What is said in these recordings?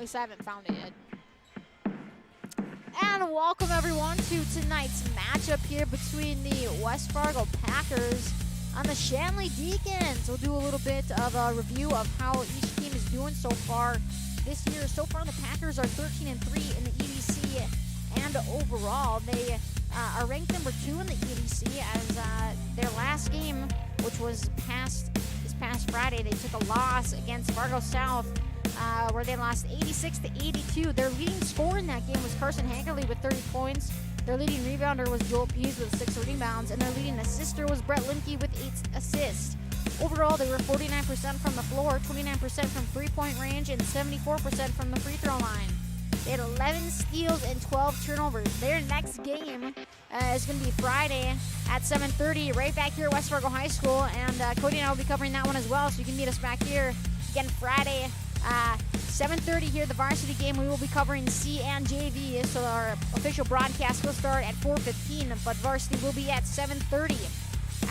least I haven't found it yet. And welcome everyone to tonight's matchup here between the West Fargo Packers on the Shanley Deacons. We'll do a little bit of a review of how each team is doing so far this year. So far, the Packers are 13-3 in the EDC, and overall, they are ranked number 2 in the EDC as their last game, which was this past Friday, they took a loss against Fargo South, where they lost 86-82. Their leading scorer in that game was Carson Hagerly with 30 points. Their leading rebounder was Joel Pease with 6 rebounds, and their leading assister was Brett Limke with 8 assists. Overall, they were 49% from the floor, 29% from three-point range, and 74% from the free throw line. They had 11 steals and 12 turnovers. Their next game is going to be Friday at 7:30, right back here at West Fargo High School, and Cody and I will be covering that one as well, so you can meet us back here again Friday, 7:30 here, the varsity game. We will be covering C and JV, so our official broadcast will start at 4:15, but varsity will be at 7:30.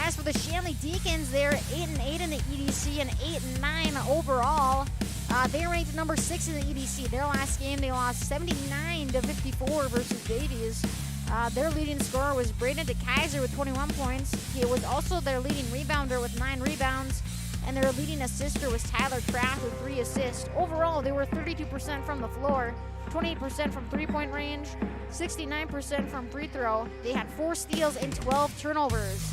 As for the Shanley Deacons, they're 8-8 in the EDC and 8-9 overall. They ranked number 6 in the EDC. Their last game, they lost 79-54 versus Davies. Their leading scorer was Braden DeKaiser with 21 points. He was also their leading rebounder with 9 rebounds, and their leading assister was Tyler Kraft with 3 assists. Overall, they were 32% from the floor, 28% from three-point range, 69% from free throw. They had 4 steals and 12 turnovers.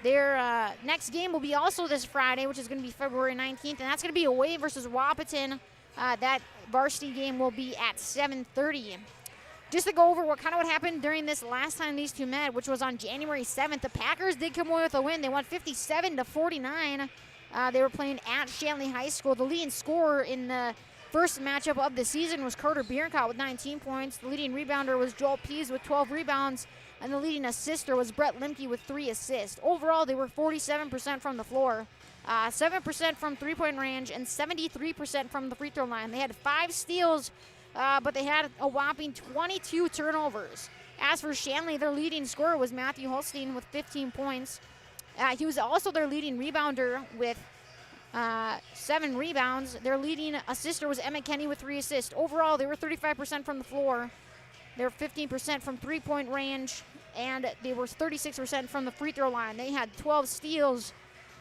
Their next game will be also this Friday, which is going to be February 19th, and that's going to be away versus Wahpeton. That varsity game will be at 7:30. Just to go over what happened during this last time these two met, which was on January 7th, the Packers did come away with a win. They won 57-49. They were playing at Shanley High School. The leading scorer in the first matchup of the season was Carter Biernkot with 19 points. The leading rebounder was Joel Pease with 12 rebounds, and the leading assister was Brett Limke with 3 assists. Overall, they were 47% from the floor, 7% from three-point range, and 73% from the free throw line. They had 5 steals, but they had a whopping 22 turnovers. As for Shanley, their leading scorer was Matthew Holstein with 15 points. He was also their leading rebounder with 7 rebounds. Their leading assister was Emmett Kenny with 3 assists. Overall, they were 35% from the floor. They were 15% from three-point range, and they were 36% from the free throw line. They had 12 steals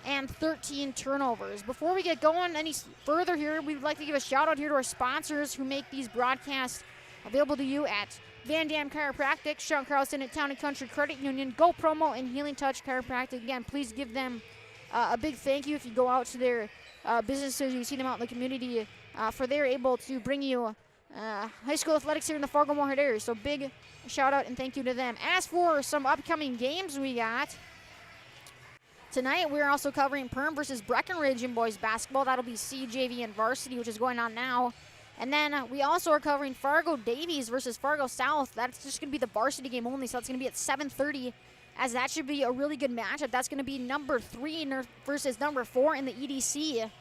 and 13 turnovers. Before we get going any further here, we'd like to give a shout-out here to our sponsors who make these broadcasts available to you at Van Dam Chiropractic, Sean Carlson at Town & Country Credit Union, Go Promo, and Healing Touch Chiropractic. Again, please give them a big thank you if you go out to their businesses, you see them out in the community, for they're able to bring you high school athletics here in the Fargo-Moorhead area. So big shout out and thank you to them. As for some upcoming games we got, tonight we're also covering Perm versus Breckenridge in boys basketball. That'll be CJV and varsity, which is going on now. And then we also are covering Fargo Davies versus Fargo South. That's just going to be the varsity game only, so that's going to be at 7:30, as that should be a really good matchup. That's going to be number 3 versus number 4 in the EDC.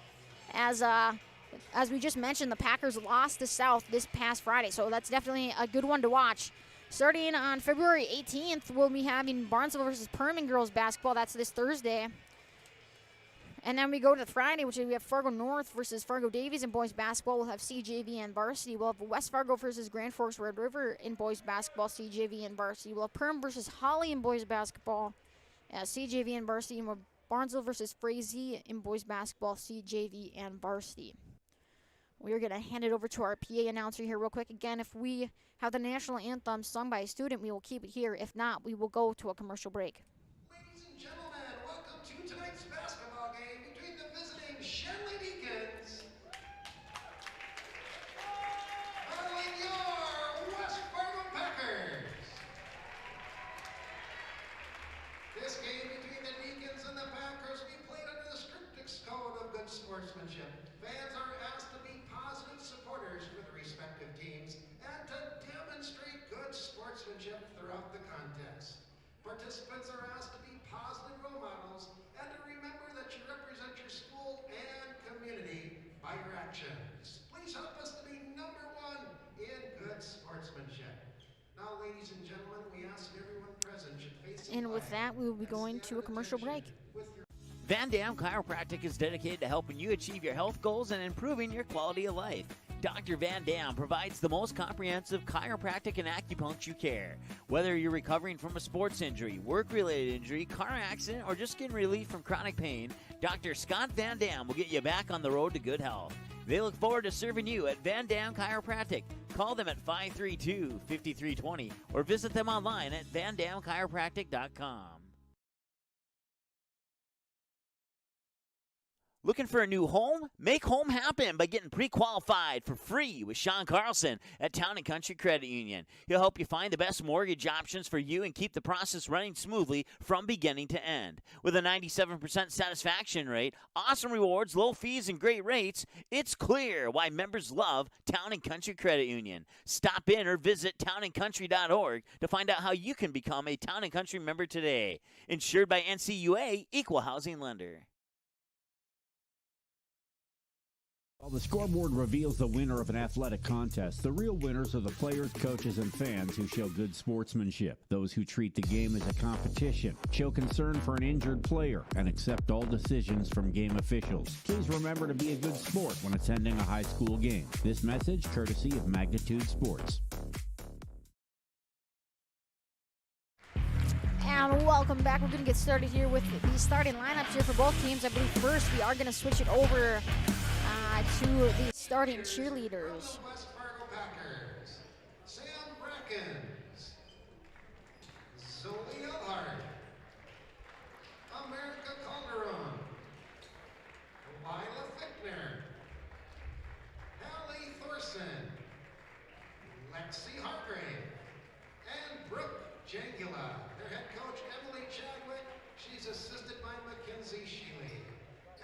As we just mentioned, the Packers lost to South this past Friday, so that's definitely a good one to watch. Starting on February 18th, we'll be having Barnesville versus Perm in girls basketball. That's this Thursday. And then we go to Friday, which we have Fargo North versus Fargo Davies in boys basketball. We'll have CJV and varsity. We'll have West Fargo versus Grand Forks Red River in boys basketball, CJV and varsity. We'll have Perm versus Holly in boys basketball, CJV and varsity. And we'll have Barnesville versus Frazee in boys basketball, CJV and varsity. We're going to hand it over to our PA announcer here real quick. Again, if we have the national anthem sung by a student, we will keep it here. If not, we will go to a commercial break. Ladies and gentlemen, welcome to tonight's basketball game between the visiting Shanley Deacons battling your West Fargo Packers. This game between the Deacons and the Packers will be played under the strictest code of good sportsmanship. Fans are asked to be positive supporters for the respective teams and to demonstrate good sportsmanship throughout the contest. Participants are asked to be positive role models and to remember that you represent your school and community by your actions. Please help us to be number 1 in good sportsmanship. Now, ladies and gentlemen, we ask that everyone present should face the And with flag that, we will be and going stand to a at commercial break. attention with your Van Dam Chiropractic is dedicated to helping you achieve your health goals and improving your quality of life. Dr. Van Dam provides the most comprehensive chiropractic and acupuncture care. Whether you're recovering from a sports injury, work-related injury, car accident, or just getting relief from chronic pain, Dr. Scott Van Dam will get you back on the road to good health. They look forward to serving you at Van Dam Chiropractic. Call them at 532-5320 or visit them online at vandamchiropractic.com. Looking for a new home? Make home happen by getting pre-qualified for free with Sean Carlson at Town & Country Credit Union. He'll help you find the best mortgage options for you and keep the process running smoothly from beginning to end. With a 97% satisfaction rate, awesome rewards, low fees, and great rates, it's clear why members love Town & Country Credit Union. Stop in or visit townandcountry.org to find out how you can become a Town & Country member today. Insured by NCUA, Equal Housing Lender. While the scoreboard reveals the winner of an athletic contest, the real winners are the players, coaches, and fans who show good sportsmanship. Those who treat the game as a competition, show concern for an injured player, and accept all decisions from game officials. Please remember to be a good sport when attending a high school game. This message courtesy of Magnitude Sports. And welcome back. We're going to get started here with the starting lineups here for both teams. I believe first we are going to switch it over to the starting cheerleaders. West Fargo Packers, Sam Brackens, Zoe Elhart, America Calderon, Lila Fickner, Hallie Thorson, Lexi Hargrave, and Brooke Jangula. Their head coach, Emily Chadwick. She's assisted by Mackenzie Shealy.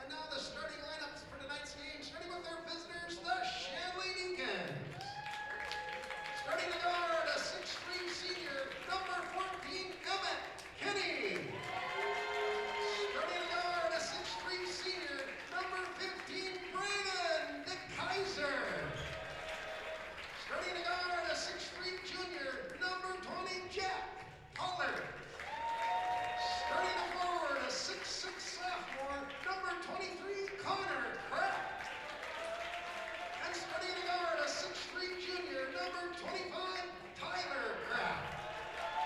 And now the starting lineups for tonight's game, starting with their visitors, the Shanley Deacons. Starting to guard, a 6'3" senior, number 14, Emmett Kinney. Starting to guard, a 6'3" senior, number 15, Brandon DeKaiser. Starting to guard, a 6'3" junior, number 20, Jack Pollard. Starting to forward, a 6'6" sophomore, number 23, Connor Kraft. And starting to guard, a 6'3" junior, number 25, Tyler Kraft.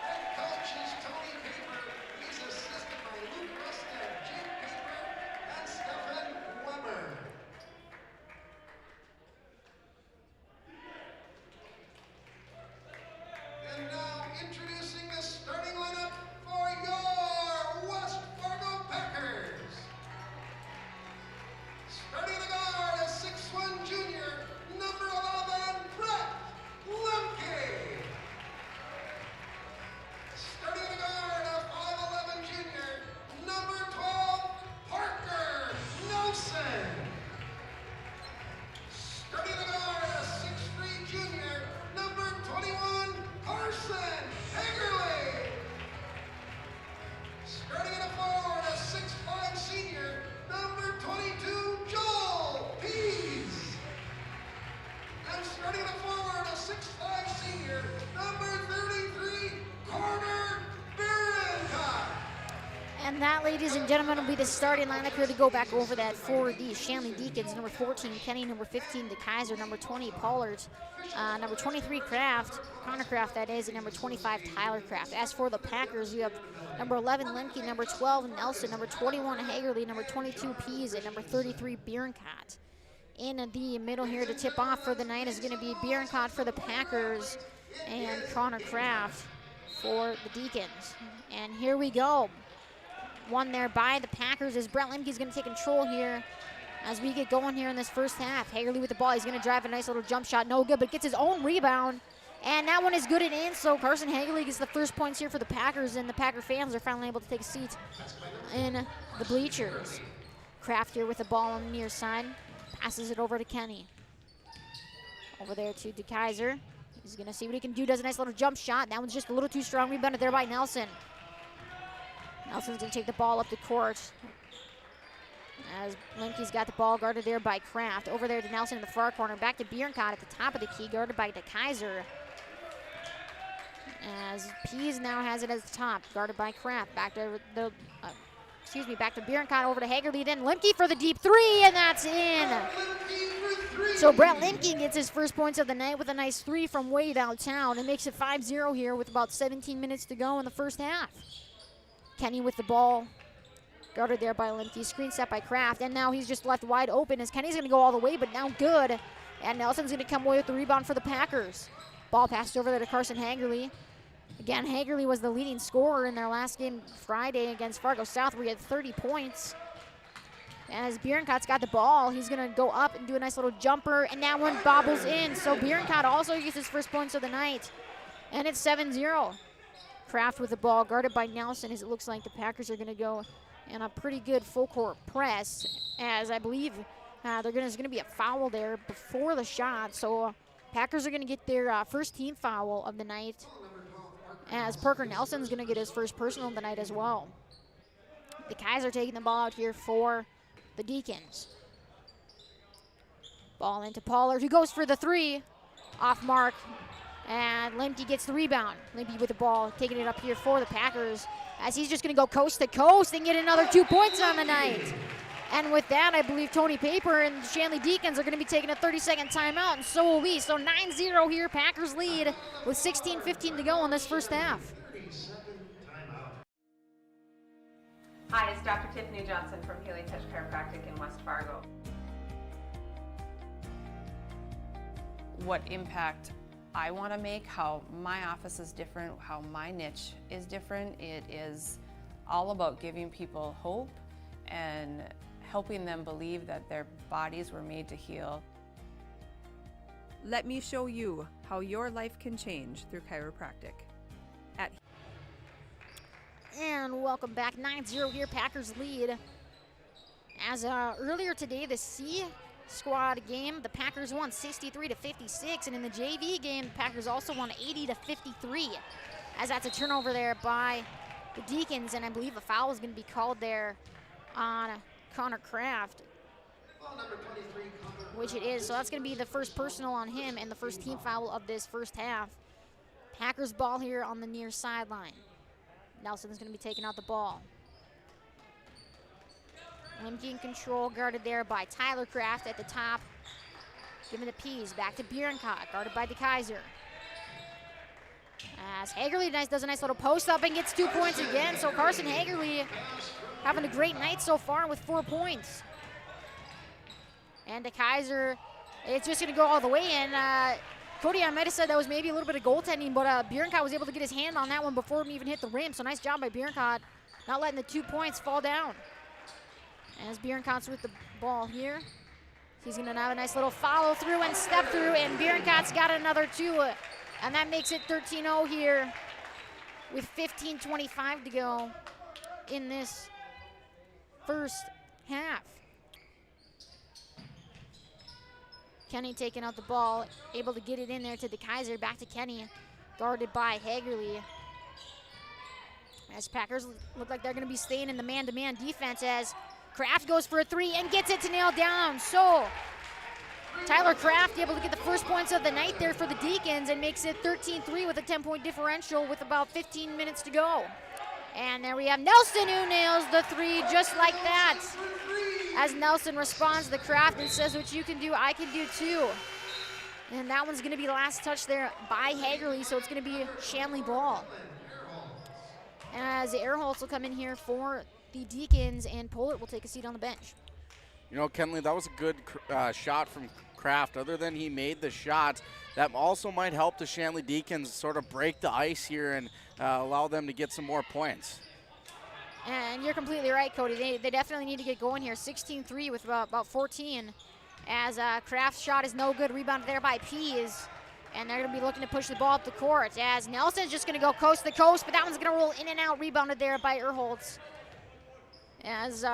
Head coach is Tony Paper. He's assisted by Luke Rusted, Jake Paper, and Stephen Weber. And now introducing the starting lineup for your West Fargo Packers. Starting to guard, a 6'1" junior, number 11, Brett Lemke. Starting to guard, a 5'11" junior, number 12, Parker Nelson. Starting to guard, a 6'3" junior, number 21, Carson Hagerly. Starting at a forward, a 6'5" senior, number 22, Joel Pease. And starting at a forward, a 6'5" senior, number 33, Carter Berencott. And that, ladies and gentlemen, will be the starting lineup here to go back over that for the Shanley Deacons. Number 14, Kenny. Number 15, DeKaiser. Number 20, Pollard. Number 23, Kraft. Connor Kraft, that is. And number 25, Tyler Kraft. As for the Packers, you have number 11, Lemke. Number 12, Nelson. Number 21, Hagerly. Number 22, Pease. And number 33, Berencott. In the middle here to tip off for the night is going to be Berencott for the Packers and Connor Kraft for the Deacons. And here we go. One there by the Packers as Brett Lemke's going to take control here as we get going here in this first half. Hagerly with the ball. He's going to drive a nice little jump shot. No good, but gets his own rebound. And that one is good and in, so Carson Hagerly gets the first points here for the Packers, and the Packer fans are finally able to take a seat in the bleachers. Kraft here with the ball on the near side. Passes it over to Kenny. Over there to DeKaiser. He's going to see what he can do. Does a nice little jump shot. That one's just a little too strong. Rebounded there by Nelson. Nelson's going to take the ball up the court as Lemke's got the ball guarded there by Kraft. Over there to Nelson in the far corner. Back to Berencott at the top of the key, guarded by DeKaiser. As Pease now has it at the top, guarded by Kraft. Back to the back to Bierenkot, over to Hagerly, then Lemke for the deep three, and that's in. So Brett Lemke gets his first points of the night with a nice three from way downtown and makes it 5-0 here with about 17 minutes to go in the first half. Kenny with the ball, guarded there by Lemke, screen set by Kraft, and now he's just left wide open as Kenny's gonna go all the way, but now good. And Nelson's gonna come away with the rebound for the Packers. Ball passed over there to Carson Hagerly. Again, Hagerly was the leading scorer in their last game Friday against Fargo South, where he had 30 points. As Bierenkot's got the ball, he's gonna go up and do a nice little jumper, and that one bobbles in. So Bierenkot also gets his first points of the night, and it's 7-0. Kraft with the ball, guarded by Nelson, as it looks like the Packers are gonna go in a pretty good full court press, as I believe there's gonna be a foul there before the shot. So Packers are gonna get their first team foul of the night, as Parker Nelson's gonna get his first personal of the night as well. The Kaiser taking the ball out here for the Deacons. Ball into Pollard, who goes for the three. Off mark, and Lemke gets the rebound. Lemke with the ball, taking it up here for the Packers, as he's just gonna go coast to coast and get another 2 points on the night. And with that, I believe Tony Paper and the Shanley Deacons are gonna be taking a 30-second timeout, and so will we. So 9-0 here, Packers lead with 16:15 to go in this first half. Hi, it's Dr. Tiffany Johnson from Healing Touch Chiropractic in West Fargo. What impact I want to make, how my office is different, how my niche is different. It is all about giving people hope and helping them believe that their bodies were made to heal. Let me show you how your life can change through chiropractic. And welcome back, 9-0 here, Packers lead. As earlier today, the C squad game, the Packers won 63-56, and in the JV game, the Packers also won 80-53, as that's a turnover there by the Deacons, and I believe a foul is going to be called there on Connor Kraft, which it is. So that's going to be the first personal on him and the first team foul of this first half. Packers ball here on the near sideline. Nelson's going to be taking out the ball. Lemke in control, guarded there by Tyler Kraft at the top. Giving the P's back to Bierenkot, guarded by DeKaiser. As Hagerly does a nice little post up and gets 2 points again. So Carson Hagerly having a great night so far with 4 points. And DeKaiser, it's just going to go all the way in. Cody, I might have said that was maybe a little bit of goaltending, but Bierenkot was able to get his hand on that one before it even hit the rim. So nice job by Bierenkot, not letting the 2 points fall down. As Bierenkot's with the ball here, he's going to have a nice little follow through and step through, and Bierenkot's got another 2, and that makes it 13-0 here with 15:25 to go in this first half. Kenny taking out the ball, able to get it in there to DeKaiser, back to Kenny, guarded by Hagerly. As Packers look like they're going to be staying in the man-to-man defense, as Kraft goes for a 3 and gets it to nail down. So Tyler Kraft able to get the first points of the night there for the Deacons and makes it 13-3 with a 10-point differential with about 15 minutes to go. And there we have Nelson, who nails the 3 just like that. As Nelson responds to Kraft and says, what you can do, I can do too. And that one's going to be the last touch there by Hagerly, so it's going to be Shanley ball. As Earholtz will come in here for the Deacons, and Pollard will take a seat on the bench. You know, Kenley, that was a good shot from Kraft. Other than he made the shot, that also might help the Shanley Deacons sort of break the ice here and allow them to get some more points. And you're completely right, Cody. They definitely need to get going here. 16-3 with about 14. As Kraft's shot is no good. Rebounded there by Pease. And they're going to be looking to push the ball up the court. As Nelson's just going to go coast to coast, but that one's going to roll in and out. Rebounded there by Earholtz. As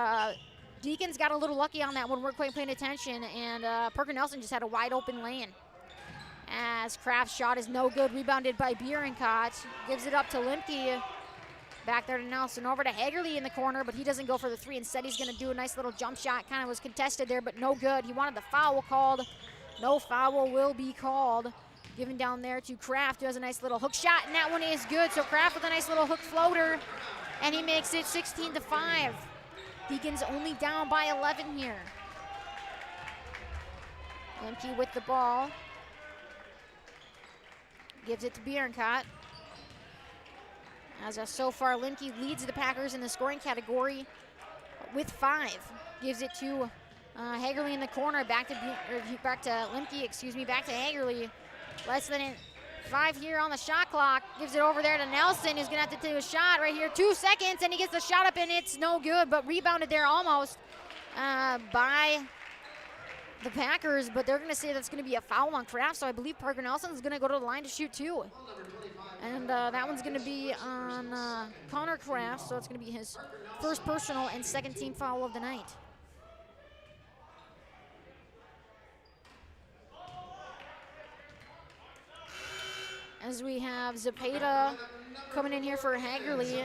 Deacons got a little lucky on that one. Weren't quite paying attention. And Parker Nelson just had a wide open lane. As Kraft's shot is no good. Rebounded by Bierenkot. Gives it up to Lemke. Back there to Nelson, over to Hagerly in the corner, but he doesn't go for the 3. Instead, he's going to do a nice little jump shot. Kind of was contested there, but no good. He wanted the foul called. No foul will be called. Given down there to Kraft, who has a nice little hook shot, and that one is good. So Kraft with a nice little hook floater, and he makes it 16-5. Deacons only down by 11 here. Lemke with the ball. Gives it to Bierenkot. As so far, Lemke leads the Packers in the scoring category with 5. Gives it to Hagerly in the corner. Back to Lemke, back to Hagerly. Less than 5 here on the shot clock. Gives it over there to Nelson, who's gonna have to take a shot right here. 2 seconds, and he gets the shot up, and it's no good, but rebounded there almost by the Packers, but they're gonna say that's gonna be a foul on Kraft, so I believe Parker Nelson's gonna go to the line to shoot 2. And that one's gonna be on Connor Kraft, so it's gonna be his first personal and second team foul of the night. As we have Zepeda coming in here for Hagerly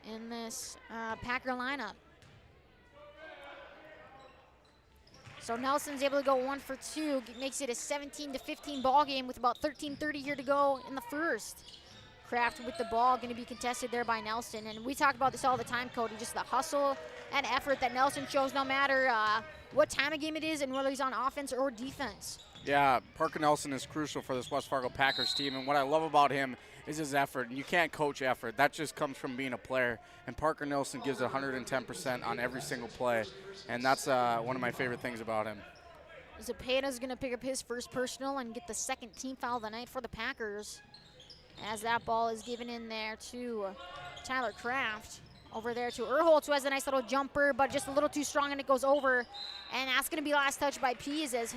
in this Packer lineup. So Nelson's able to go 1 for 2, makes it a 17-15 ball game with about 13:30 here to go in the first. Kraft with the ball, going to be contested there by Nelson. And we talk about this all the time, Cody, just the hustle and effort that Nelson shows no matter what time of game it is and whether he's on offense or defense. Yeah, Parker Nelson is crucial for this West Fargo Packers team, and what I love about him is his effort, and you can't coach effort. That just comes from being a player, and Parker Nelson gives 110% on every single play, and that's one of my favorite things about him. Zepeda's going to pick up his first personal and get the second team foul of the night for the Packers, as that ball is given in there to Tyler Kraft. Over there to Erholtz, who has a nice little jumper, but just a little too strong, and it goes over, and that's going to be last touch by Pease as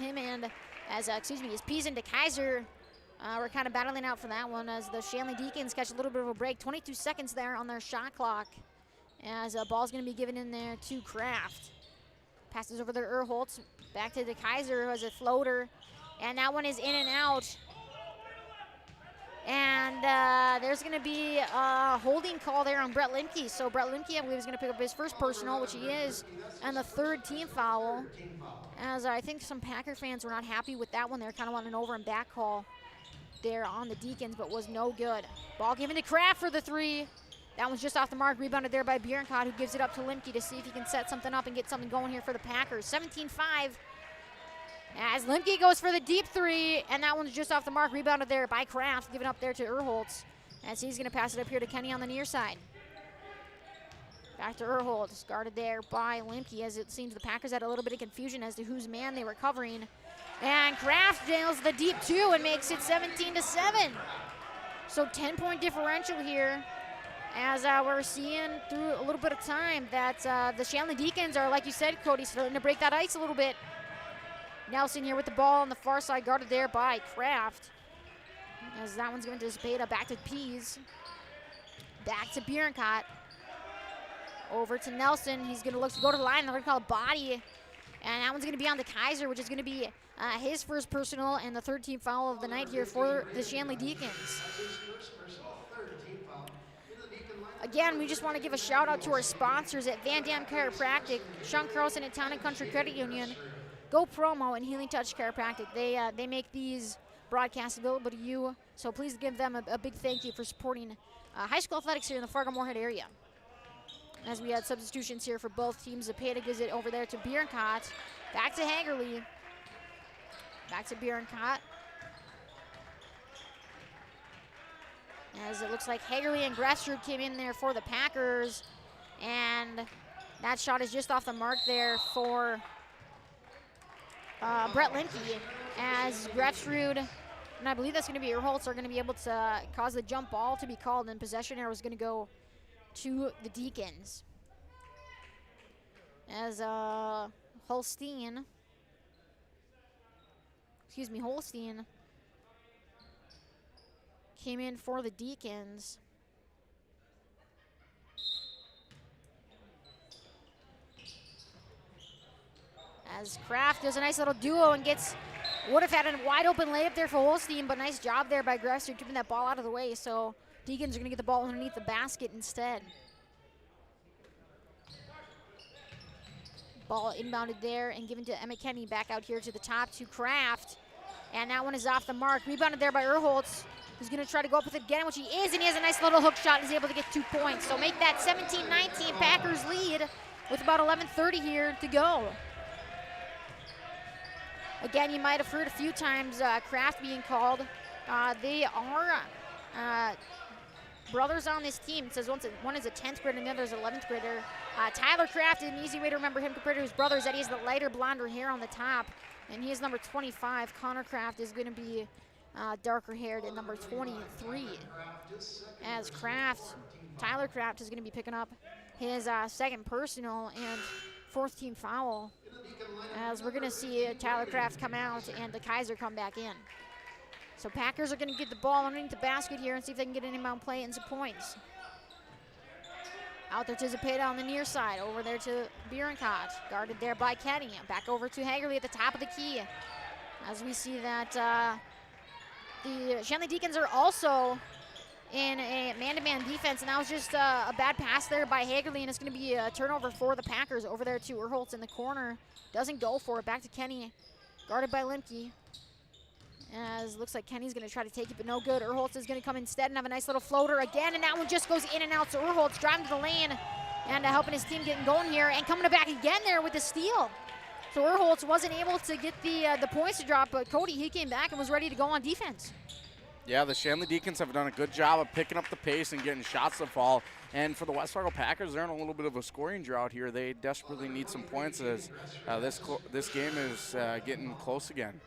Pease and DeKaiser we're kind of battling out for that one as the Shanley Deacons catch a little bit of a break. 22 seconds there on their shot clock as a ball's going to be given in there to Kraft. Passes over there to Erholtz, back to DeKaiser, who has a floater, and that one is in and out. And there's going to be a holding call there on Brett Lemke. So Brett Lemke, I believe, is going to pick up his first personal, which he is, and the third team foul. As I think some Packer fans were not happy with that one. They're kind of wanting an over and back call there on the Deacons, but was no good. Ball given to Kraft for the 3. That one's just off the mark, rebounded there by Bierenkot, who gives it up to Lemke to see if he can set something up and get something going here for the Packers. 17-5. As Lemke goes for the deep 3, and that one's just off the mark, rebounded there by Kraft, given up there to Erholtz, as he's going to pass it up here to Kenny on the near side. Back to Erholtz, guarded there by Lemke, as it seems the Packers had a little bit of confusion as to whose man they were covering. And Kraft nails the deep 2 and makes it 17-7. So 10-point differential here, as we're seeing through a little bit of time that the Shanley Deacons are, like you said, Cody, starting to break that ice a little bit. Nelson here with the ball on the far side, guarded there by Kraft. As that one's going to Zepeda, back to Pease. Back to Bierenkot. Over to Nelson. He's going to look to go to the line. They're going to call a body. And that one's going to be on the Kaiser, which is going to be his first personal and the third team foul of the night here for the Shanley Deacons. Again, we just want to give a shout out to our sponsors at Van Dam Chiropractic, Sean Carlson at Town and Country Credit Union, Go Promo, and Healing Touch Chiropractic. They make these broadcasts available to you, so please give them a big thank you for supporting high school athletics here in the Fargo-Moorhead area. As we had substitutions here for both teams, Zepeda gives it over there to Bierenkot. Back to Hagerly. Back to Bierenkot. As it looks like Hagerly and Gressrud came in there for the Packers. And that shot is just off the mark there for Brett Lemke. As Gressrud, and I believe that's going to be Erholtz, are going to be able to cause the jump ball to be called, and possession arrow is going to go to the Deacons. As Holstein came in for the Deacons. As Kraft does a nice little duo and would have had a wide open layup there for Holstein, but nice job there by Gressrud keeping that ball out of the way. So Deacons are going to get the ball underneath the basket instead. Ball inbounded there and given to Emmett Kenny, back out here to the top to Kraft. And that one is off the mark. Rebounded there by Erholtz. who's going to try to go up with it again, which he is, and he has a nice little hook shot and is able to get 2 points. So make that 17-19 Packers lead with about 11:30 here to go. Again, you might have heard a few times Kraft being called. They are brothers on this team. It says one is a 10th grader and the other is an 11th grader. Tyler Kraft, an easy way to remember him compared to his brothers, that he has the lighter blonder hair on the top, and he is number 25. Connor Kraft is going to be darker haired at number 23. As Tyler Kraft is going to be picking up his second personal and 4th team foul. As we're going to see Tyler Kraft come out and the Kaiser come back in. So Packers are going to get the ball underneath the basket here and see if they can get an inbound play and some points. Out there to Zepeda on the near side. Over there to Bierenkot. Guarded there by Kenny. Back over to Hagerly at the top of the key. As we see that the Shanley Deacons are also in a man-to-man defense, and that was just a bad pass there by Hagerly, and it's going to be a turnover for the Packers. Over there to Urholtz in the corner. Doesn't go for it. Back to Kenny. Guarded by Limke. As looks like Kenny's going to try to take it, but no good. Urholtz is going to come instead and have a nice little floater again, and that one just goes in and out. So Urholtz driving to the lane and helping his team getting going here, and coming back again there with the steal. So Urholtz wasn't able to get the points to drop, but Cody, he came back and was ready to go on defense. Yeah, the Shanley Deacons have done a good job of picking up the pace and getting shots to fall. And for the West Fargo Packers, they're in a little bit of a scoring drought here. They desperately need some points as this game is getting close again.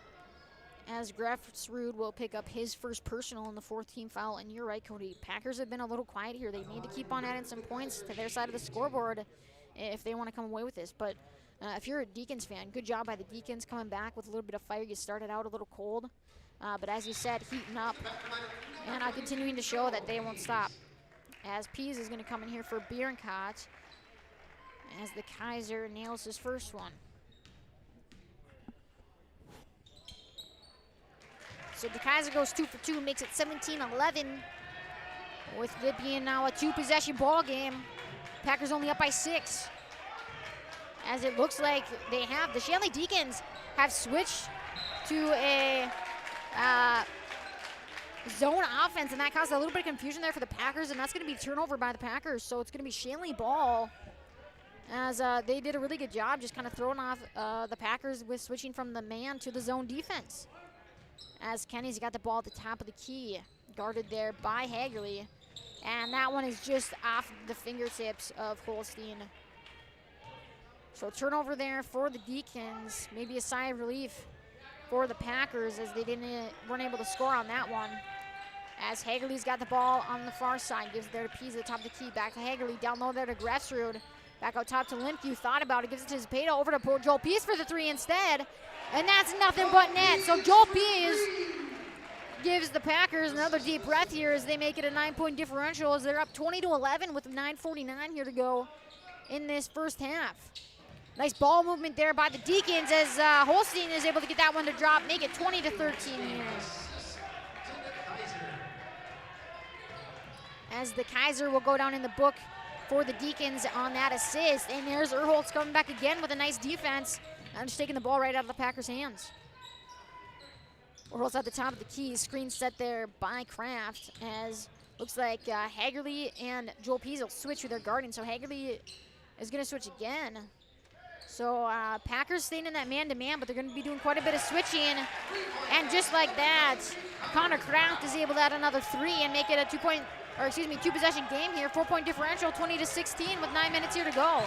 As Grefsrud will pick up his first personal in the 4th team foul. And you're right, Cody. Packers have been a little quiet here. They need to keep on adding some points to their side of the scoreboard if they want to come away with this. But if you're a Deacons fan, good job by the Deacons coming back with a little bit of fire. You started out a little cold. But as you said, heating up and continuing to show that they won't stop. As Pease is going to come in here for Bierenkot as the Kaiser nails his first one. So the Kaiser goes 2 for 2, makes it 17-11. With it being now a 2-possession ball game. Packers only up by 6. As it looks like the Shanley Deacons have switched to a zone offense, and that caused a little bit of confusion there for the Packers, and that's going to be turnover by the Packers. So it's going to be Shanley ball, as they did a really good job just kind of throwing off the Packers with switching from the man to the zone defense. As Kenny's got the ball at the top of the key, guarded there by Hagerly, and that one is just off the fingertips of Holstein. So turnover there for the Deacons, maybe a sigh of relief for the Packers as they weren't able to score on that one. As Hagerly's got the ball on the far side, gives it there to Pease at the top of the key, back to Hagerly, down low there to Grefsrud, back out top to Limke, thought about it, gives it to Zepeda, over to Joel Pease for the 3 instead, and that's nothing but net. So Joel Pease gives the Packers another deep breath here as they make it a 9-point differential as they're up 20-11 with 9:49 here to go in this first half. Nice ball movement there by the Deacons as Holstein is able to get that one to drop, make it 20-13 here. As the Kaiser will go down in the book for the Deacons on that assist. And there's Urholtz coming back again with a nice defense and just taking the ball right out of the Packers' hands. Urholtz at the top of the key, screen set there by Kraft as looks like Hagerly and Joel Pease will switch with their guarding. So Hagerly is going to switch again. So Packers staying in that man-to-man, but they're going to be doing quite a bit of switching. And just like that, Connor Kraft is able to add another 3 and make it a 2-possession game here. 4-point differential, 20-16 with 9 minutes here to go.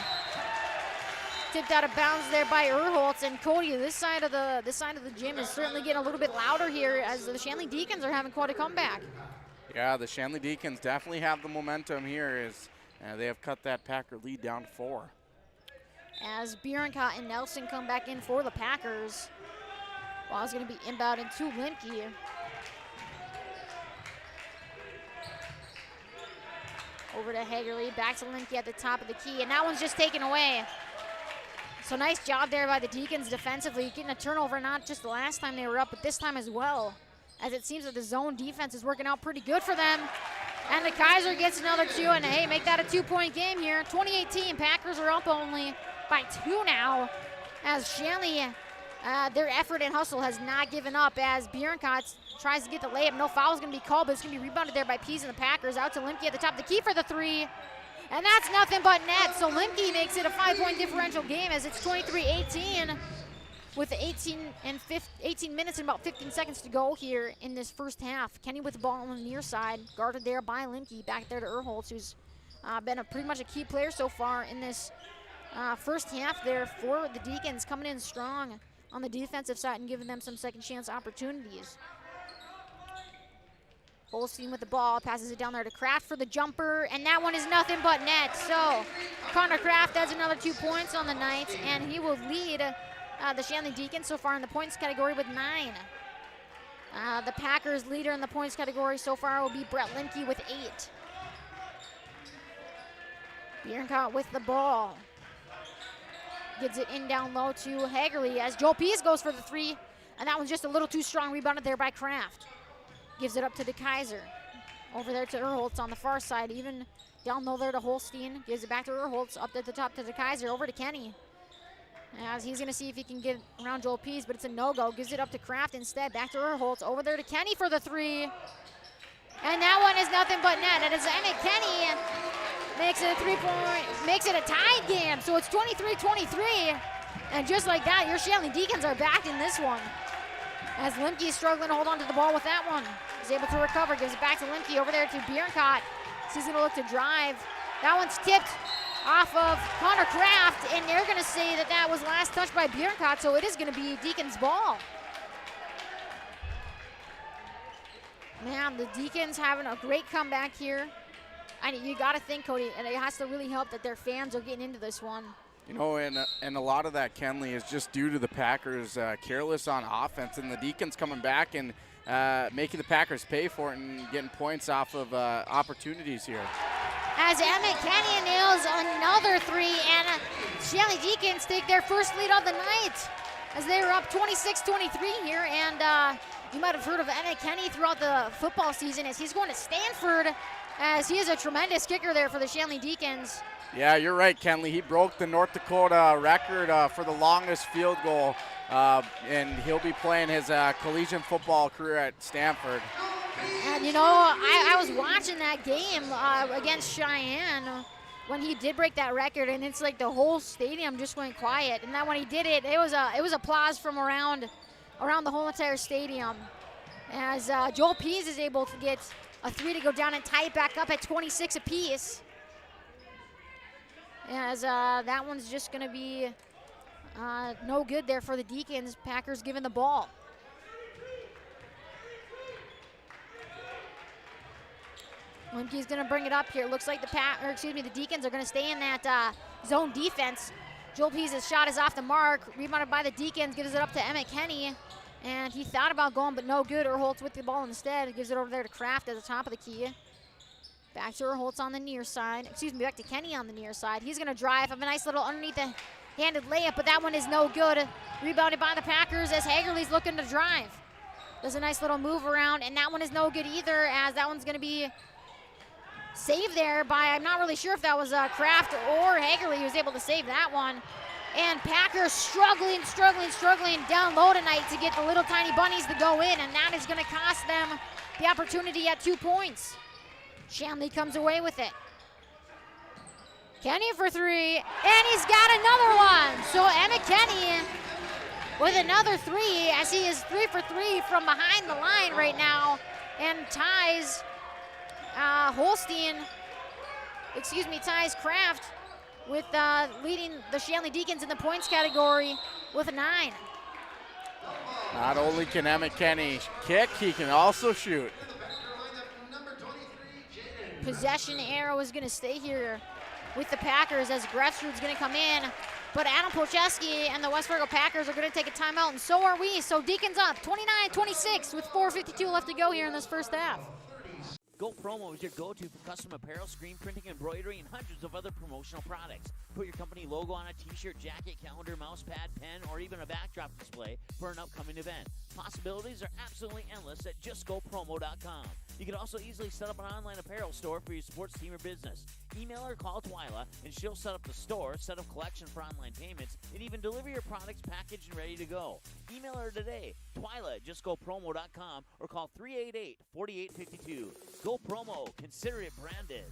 Tipped out of bounds there by Urholtz, and Cody. This side of the gym is certainly getting a little bit louder here as the Shanley Deacons are having quite a comeback. Yeah, the Shanley Deacons definitely have the momentum here as they have cut that Packer lead down to 4. As Bierenkot and Nelson come back in for the Packers. Ball's going to be inbounded to Limke. Over to Hagerly, back to Limke at the top of the key, and that one's just taken away. So nice job there by the Deacons defensively, getting a turnover not just the last time they were up, but this time as well. As it seems that the zone defense is working out pretty good for them. And the Kaiser gets another 2, and hey, make that a 2-point game here. 20-18, Packers are up only by 2 now, as Shanley their effort and hustle has not given up as Bjornkot tries to get the layup. No foul is going to be called, but it's going to be rebounded there by Pease and the Packers. Out to Limke at the top of the key for the three. And that's nothing but net. So Limke makes it a 5-point differential game as it's 23-18 with 18 minutes and about 15 seconds to go here in this first half. Kenny with the ball on the near side, guarded there by Limke. Back there to Erholtz, who's been pretty much a key player so far in this first half there for the Deacons, coming in strong on the defensive side and giving them some second chance opportunities. Holstein with the ball, passes it down there to Kraft for the jumper, and that one is nothing but net. So Connor Kraft adds another 2 points on the night, and he will lead the Shanley Deacons so far in the points category with 9. The Packers leader in the points category so far will be Brett Limke with 8. Bjornkot with the ball. Gets it in down low to Hagerly as Joel Pease goes for the three, and that one's just a little too strong, rebounded there by Kraft. Gives it up to DeKaiser. Over there to Erholtz on the far side, even down low there to Holstein. Gives it back to Erholtz, up at the top to DeKaiser, over to Kenny. As he's gonna see if he can get around Joel Pease, but it's a no-go. Gives it up to Kraft instead, back to Erholtz, over there to Kenny for the three. And that one is nothing but net. It is Emmett Kenny. Makes it a 3-point, makes it a tied game. So it's 23-23. And just like that, your Shanley Deacons are back in this one. As Limke is struggling to hold on to the ball with that one. He's able to recover, gives it back to Limke over there to Bjornkot. He's gonna look to drive. That one's tipped off of Connor Kraft, and they're gonna say that that was last touched by Bjornkot, so it is gonna be Deacons' ball. Man, the Deacons having a great comeback here. You got to think, Cody, and it has to really help that their fans are getting into this one. You know, and a lot of that, Kenley, is just due to the Packers careless on offense, and the Deacons coming back and making the Packers pay for it and getting points off of opportunities here. As Emmett Kenny nails another three, and Shanley Deacons take their first lead of the night as they were up 26-23 here, and you might have heard of Emmett Kenny throughout the football season as he's going to Stanford, as he is a tremendous kicker there for the Shanley Deacons. Yeah, you're right, Kenley. He broke the North Dakota record for the longest field goal, and he'll be playing his collegiate football career at Stanford. And, you know, I was watching that game against Cheyenne when he did break that record, and it's like the whole stadium just went quiet. And then when he did it, it was applause from around the whole entire stadium. As Joel Pease is able to get a three to go down and tie it back up at 26 apiece. As that one's just going to be no good there for the Deacons. Packers giving the ball. Limke's going to bring it up here. Looks like the Deacons are going to stay in that zone defense. Joel Pease's shot is off the mark. Rebounded by the Deacons. Gives it up to Emmett Kenny. And he thought about going, but no good. Erholtz with the ball instead. Gives it over there to Kraft at the top of the key. Back to Erholtz on the near side. Back to Kenny on the near side. He's going to drive. Have a nice little underneath the handed layup, but that one is no good. Rebounded by the Packers as Hagerly's looking to drive. Does a nice little move around, and that one is no good either, as that one's going to be saved there by, I'm not really sure if that was Kraft or Hagerly who was able to save that one. And Packers struggling down low tonight to get the little tiny bunnies to go in, and that is going to cost them the opportunity at 2 points. Shanley comes away with it. Kenny for three, and he's got another one. So Emmett Kenny with another three, as he is 3 for 3 from behind the line right now, and ties ties Kraft with leading the Shanley Deacons in the points category with a 9. Not only can Emmett Kenny kick, he can also shoot. Possession arrow is going to stay here with the Packers as Grefstrud's going to come in. But Adam Polcheski and the West Fargo Packers are going to take a timeout, and so are we. So Deacons up 29-26 with 4:52 left to go here in this first half. Go Promo is your go-to for custom apparel, screen printing, embroidery, and hundreds of other promotional products. Put your company logo on a t-shirt, jacket, calendar, mouse pad, pen, or even a backdrop display for an upcoming event. Possibilities are absolutely endless at justgopromo.com. You can also easily set up an online apparel store for your sports team or business. Email or call Twyla, and she'll set up the store, set up collection for online payments, and even deliver your products packaged and ready to go. Email her today, Twyla at justgopromo.com, or call 388-4852. Go Promo. Consider it branded.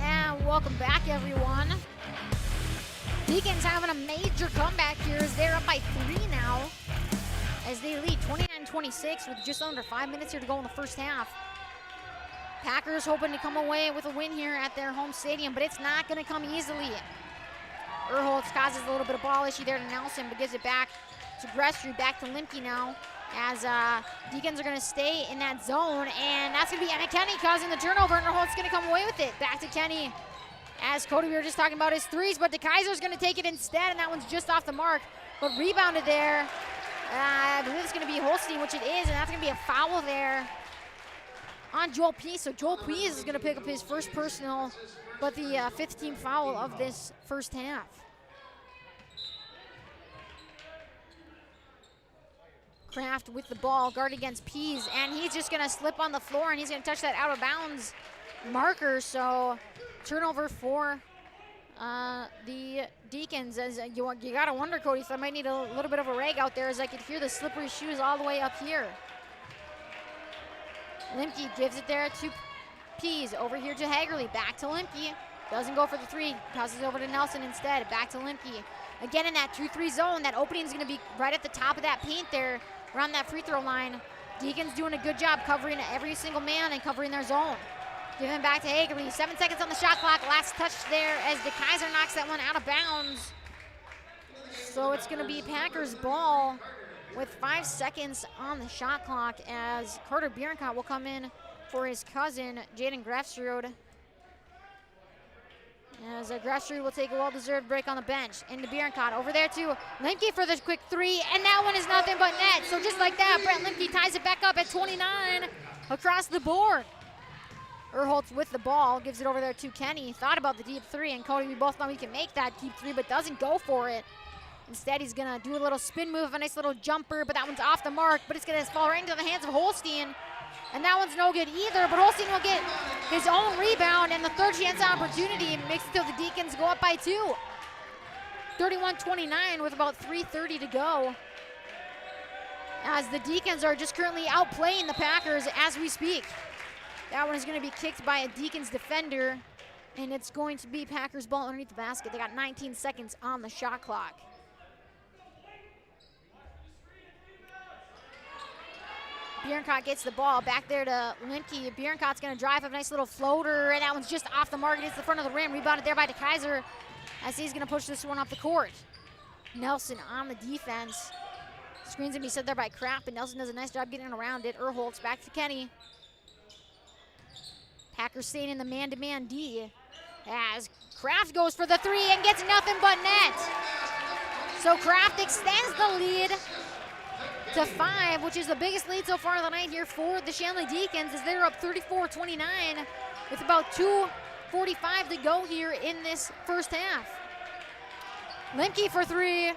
And welcome back, everyone. Deacons having a major comeback here as they're up by 3 now, as they lead 29-26 with just under 5 minutes here to go in the first half. Packers hoping to come away with a win here at their home stadium, but it's not going to come easily. Erholtz causes a little bit of ball issue there to Nelson, but gives it back to Gressrud, back to Limke now, as Deacons are going to stay in that zone, and that's going to be Emma Kenny causing the turnover, and Erholtz going to come away with it. Back to Kenny, as Cody, we were just talking about his threes, but DeKaiser's going to take it instead, and that one's just off the mark, but rebounded there. I believe it's going to be Holstein, which it is, and that's going to be a foul there on Joel Pease. So Joel Pease is going to pick up his first personal, but the fifth team foul of this first half. Kraft with the ball, guard against Pease, and he's just going to slip on the floor, and he's going to touch that out of bounds marker. So turnover for the Deacons. As you got to wonder, Cody, if I might need a little bit of a rag out there, as I could hear the slippery shoes all the way up here. Limke gives it there to Pease, over here to Hagerly, back to Limke. Doesn't go for the three, passes over to Nelson instead, back to Limke. Again in that 2-3 zone, that opening is going to be right at the top of that paint there, around that free throw line. Deacons doing a good job covering every single man and covering their zone. Giving back to Hagerly, 7 seconds on the shot clock, last touch there as DeKaiser knocks that one out of bounds. So it's going to be Packers ball with 5 seconds on the shot clock, as Carter Bierenkot will come in for his cousin, Jaden Grefsrud. As Grefsrud will take a well-deserved break on the bench. Into Bierenkot, over there to Limke for the quick three, and that one is nothing but net. So just like that, Brett Limke ties it back up at 29 across the board. Erholtz with the ball, gives it over there to Kenny. Thought about the deep three, and Cody, we both know he can make that deep three, but doesn't go for it. Instead, he's going to do a little spin move, a nice little jumper, but that one's off the mark, but it's going to fall right into the hands of Holstein. And that one's no good either, but Holstein will get his own rebound, and the third chance opportunity makes it till the Deacons go up by 2. 31-29 with about 3:30 to go, as the Deacons are just currently outplaying the Packers as we speak. That one is going to be kicked by a Deacons defender, and it's going to be Packers ball underneath the basket. They got 19 seconds on the shot clock. Bierenkot gets the ball back there to Limke. Bierenkot's going to drive a nice little floater, and that one's just off the mark. It's the front of the rim. Rebounded there by DeKaiser, as he's going to push this one off the court. Nelson on the defense. Screen's going to be set there by Kraft, but Nelson does a nice job getting around it. Erholtz back to Kenny. Packers staying in the man-to-man D, as Kraft goes for the three and gets nothing but net. So Kraft extends the lead to 5, which is the biggest lead so far of the night here for the Shanley Deacons, as they're up 34-29 with about 2:45 to go here in this first half. Limke for 3,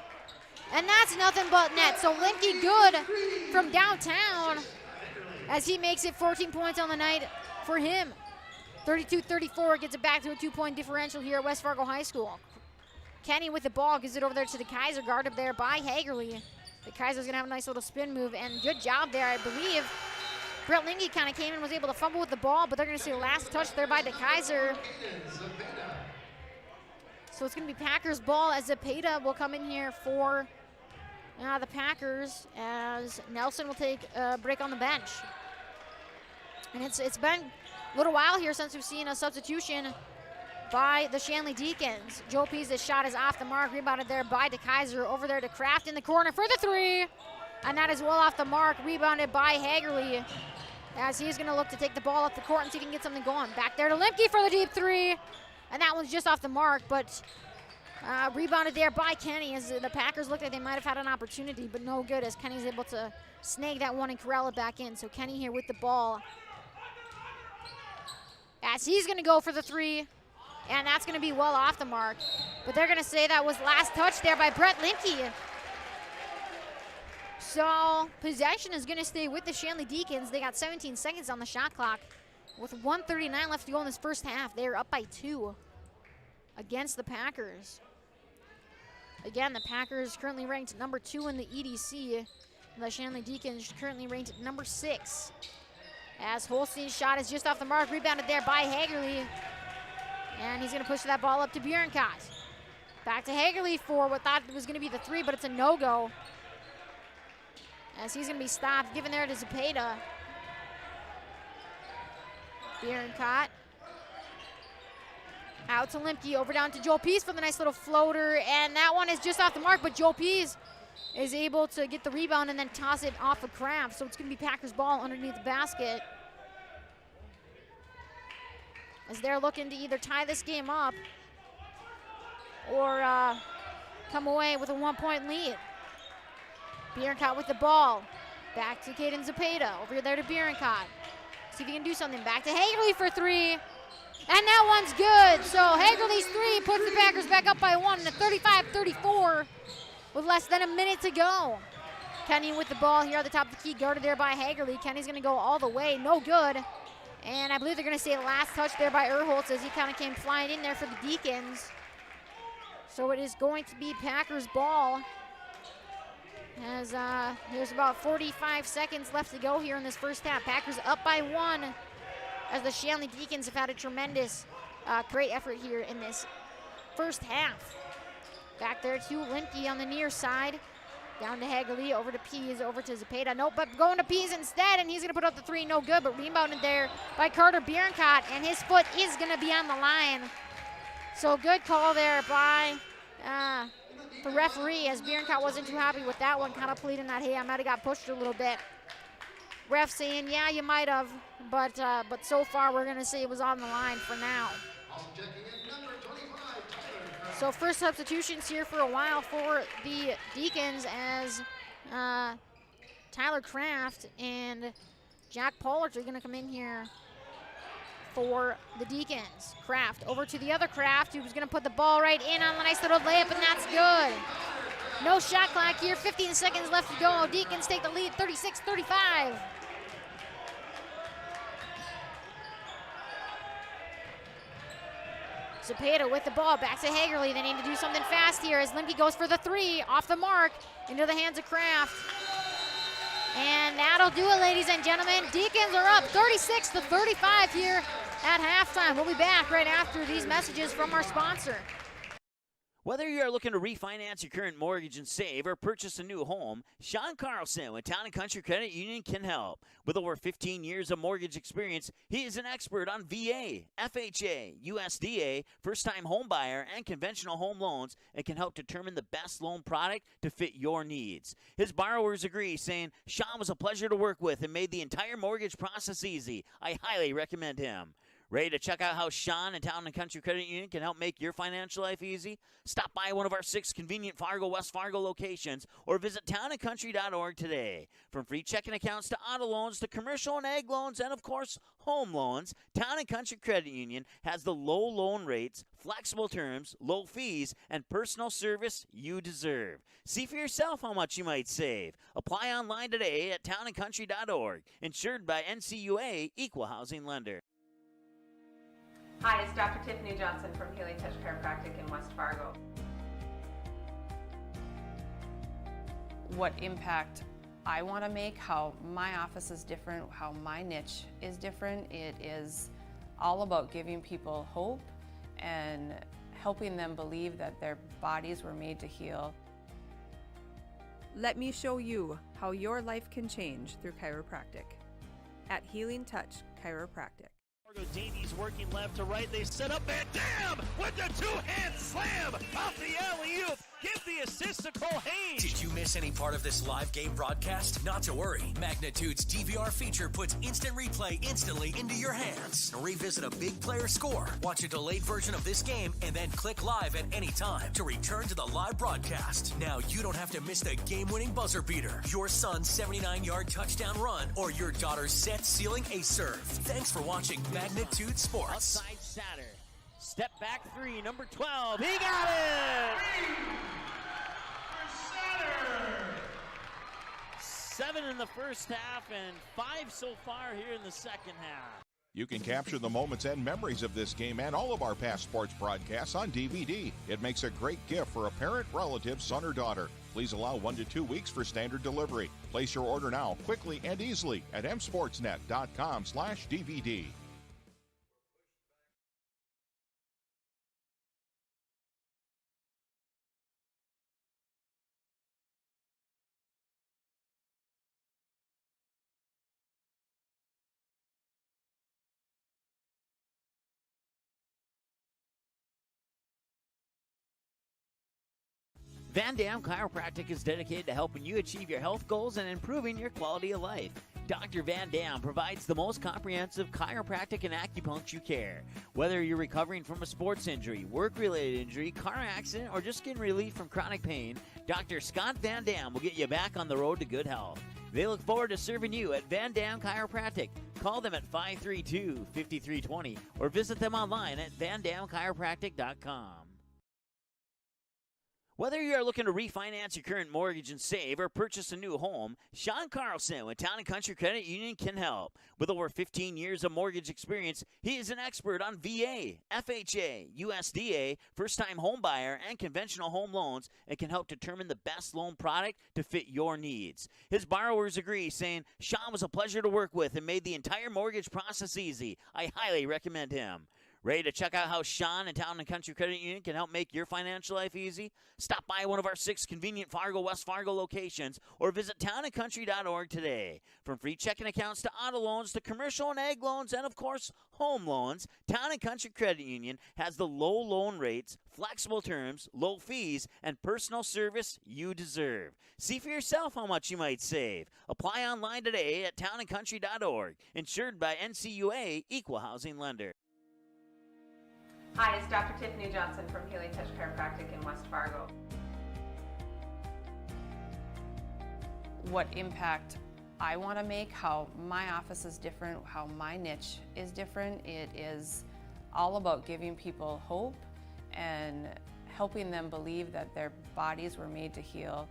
and that's nothing but net. So Limke good from downtown, as he makes it 14 points on the night for him. 32-34 gets it back to a 2-point differential here at West Fargo High School. Kenny with the ball gives it over there to the Kaiser, guarded there by Hagerly. The Kaiser's going to have a nice little spin move, and good job there, I believe. Brett Linge kind of came in and was able to fumble with the ball, but they're going to see a last touch there by the Kaiser. So it's going to be Packers ball, as Zepeda will come in here for the Packers, as Nelson will take a break on the bench. And it's been a little while here since we've seen a substitution by the Shanley Deacons. Joe Pease's shot is off the mark, rebounded there by DeKaiser, over there to Kraft in the corner for the 3. And that is well off the mark, rebounded by Hagerly, as he's going to look to take the ball up the court and see if he can get something going. Back there to Limke for the deep 3. And that one's just off the mark, but rebounded there by Kenny, as the Packers looked like they might have had an opportunity, but no good, as Kenny's able to snag that one and corral it back in. So Kenny here with the ball, as he's going to go for the 3. And that's going to be well off the mark. But they're going to say that was last touch there by Brett Limke. So possession is going to stay with the Shanley Deacons. They got 17 seconds on the shot clock. With 1:39 left to go in this first half, they're up by 2 against the Packers. Again, the Packers currently ranked number 2 in the EDC. The Shanley Deacons currently ranked number 6. As Holstein's shot is just off the mark, rebounded there by Hagerly. And he's going to push that ball up to Bjornkott. Back to Hagerly for what thought was going to be the 3, but it's a no-go. As he's going to be stopped, given there to Zepeda. Bjornkott. Out to Limke, over down to Joel Pease for the nice little floater, and that one is just off the mark, but Joel Pease is able to get the rebound and then toss it off of Kraft, so it's going to be Packers ball underneath the basket. As they're looking to either tie this game up or come away with a 1-point lead. Bjornkott with the ball. Back to Caden Zepeda, over there to Bjornkott. See if he can do something. Back to Hagerly for 3. And that one's good. So Hagerly's 3 puts the Packers back up by 1 to 35-34 with less than a minute to go. Kenny with the ball here at the top of the key, guarded there by Hagerly. Kenny's going to go all the way, no good. And I believe they're going to say last touch there by Erholtz as he kind of came flying in there for the Deacons. So it is going to be Packers ball. As there's about 45 seconds left to go here in this first half. Packers up by 1 as the Shanley Deacons have had a tremendous, great effort here in this first half. Back there to Limke on the near side. Down to Hagerly, over to Pease, over to Zepeda. Nope, but going to Pease instead, and he's going to put up the 3, no good, but rebounded there by Carter Bjornkott, and his foot is going to be on the line. So good call there by the referee, as Bjornkott wasn't too happy with that one, kind of pleading that, hey, I might have got pushed a little bit. Ref saying, yeah, you might have, but so far we're going to say it was on the line for now. So first substitutions here for a while for the Deacons as Tyler Kraft and Jack Pollard are going to come in here for the Deacons. Kraft over to the other Kraft, who's going to put the ball right in on the nice little layup, and that's good. No shot clock here, 15 seconds left to go. Deacons take the lead, 36-35. Zepeda with the ball, back to Hagerly. They need to do something fast here as Limke goes for the 3, off the mark, into the hands of Kraft. And that'll do it, ladies and gentlemen. Deacons are up 36-35 here at halftime. We'll be back right after these messages from our sponsor. Whether you are looking to refinance your current mortgage and save or purchase a new home, Sean Carlson with Town & Country Credit Union can help. With over 15 years of mortgage experience, he is an expert on VA, FHA, USDA, first-time home buyer, and conventional home loans and can help determine the best loan product to fit your needs. His borrowers agree, saying, Sean was a pleasure to work with and made the entire mortgage process easy. I highly recommend him. Ready to check out how Sean and Town & Country Credit Union can help make your financial life easy? Stop by one of our 6 convenient Fargo, West Fargo locations or visit townandcountry.org today. From free checking accounts to auto loans to commercial and ag loans and, of course, home loans, Town & Country Credit Union has the low loan rates, flexible terms, low fees, and personal service you deserve. See for yourself how much you might save. Apply online today at townandcountry.org. Insured by NCUA, Equal Housing Lender. Hi, it's Dr. Tiffany Johnson from Healing Touch Chiropractic in West Fargo. What impact I want to make, how my office is different, how my niche is different, it is all about giving people hope and helping them believe that their bodies were made to heal. Let me show you how your life can change through chiropractic at Healing Touch Chiropractic. Davies working left to right. They set up and damn with the 2-hand slam off the alley-oop. Give the assist to Cole Haynes. Did you miss any part of this live game broadcast? Not to worry. Magnitude's DVR feature puts instant replay instantly into your hands. Revisit a big player score, watch a delayed version of this game, and then click live at any time to return to the live broadcast. Now you don't have to miss the game-winning buzzer beater, your son's 79-yard touchdown run, or your daughter's set-sealing ace serve. Thanks for watching Magnitude Sports. Outside Satter. Step back 3, number 12. He got it! 7 in the first half and 5 so far here in the second half. You can capture the moments and memories of this game and all of our past sports broadcasts on DVD. It makes a great gift for a parent, relative, son, or daughter. Please allow 1 to 2 weeks for standard delivery. Place your order now, quickly and easily at msportsnet.com/DVD. Van Dam Chiropractic is dedicated to helping you achieve your health goals and improving your quality of life. Dr. Van Dam provides the most comprehensive chiropractic and acupuncture care. Whether you're recovering from a sports injury, work-related injury, car accident, or just getting relief from chronic pain, Dr. Scott Van Dam will get you back on the road to good health. They look forward to serving you at Van Dam Chiropractic. Call them at 532-5320 or visit them online at vandamchiropractic.com. Whether you are looking to refinance your current mortgage and save or purchase a new home, Sean Carlson with Town & Country Credit Union can help. With over 15 years of mortgage experience, he is an expert on VA, FHA, USDA, first-time home buyer, and conventional home loans and can help determine the best loan product to fit your needs. His borrowers agree, saying, Sean was a pleasure to work with and made the entire mortgage process easy. I highly recommend him. Ready to check out how Sean and Town & Country Credit Union can help make your financial life easy? Stop by one of our 6 convenient Fargo, West Fargo locations or visit townandcountry.org today. From free checking accounts to auto loans to commercial and ag loans and, of course, home loans, Town & Country Credit Union has the low loan rates, flexible terms, low fees, and personal service you deserve. See for yourself how much you might save. Apply online today at townandcountry.org. Insured by NCUA, Equal Housing Lender. Hi, it's Dr. Tiffany Johnson from Healing Touch Chiropractic in West Fargo. What impact I want to make, how my office is different, how my niche is different, it is all about giving people hope and helping them believe that their bodies were made to heal.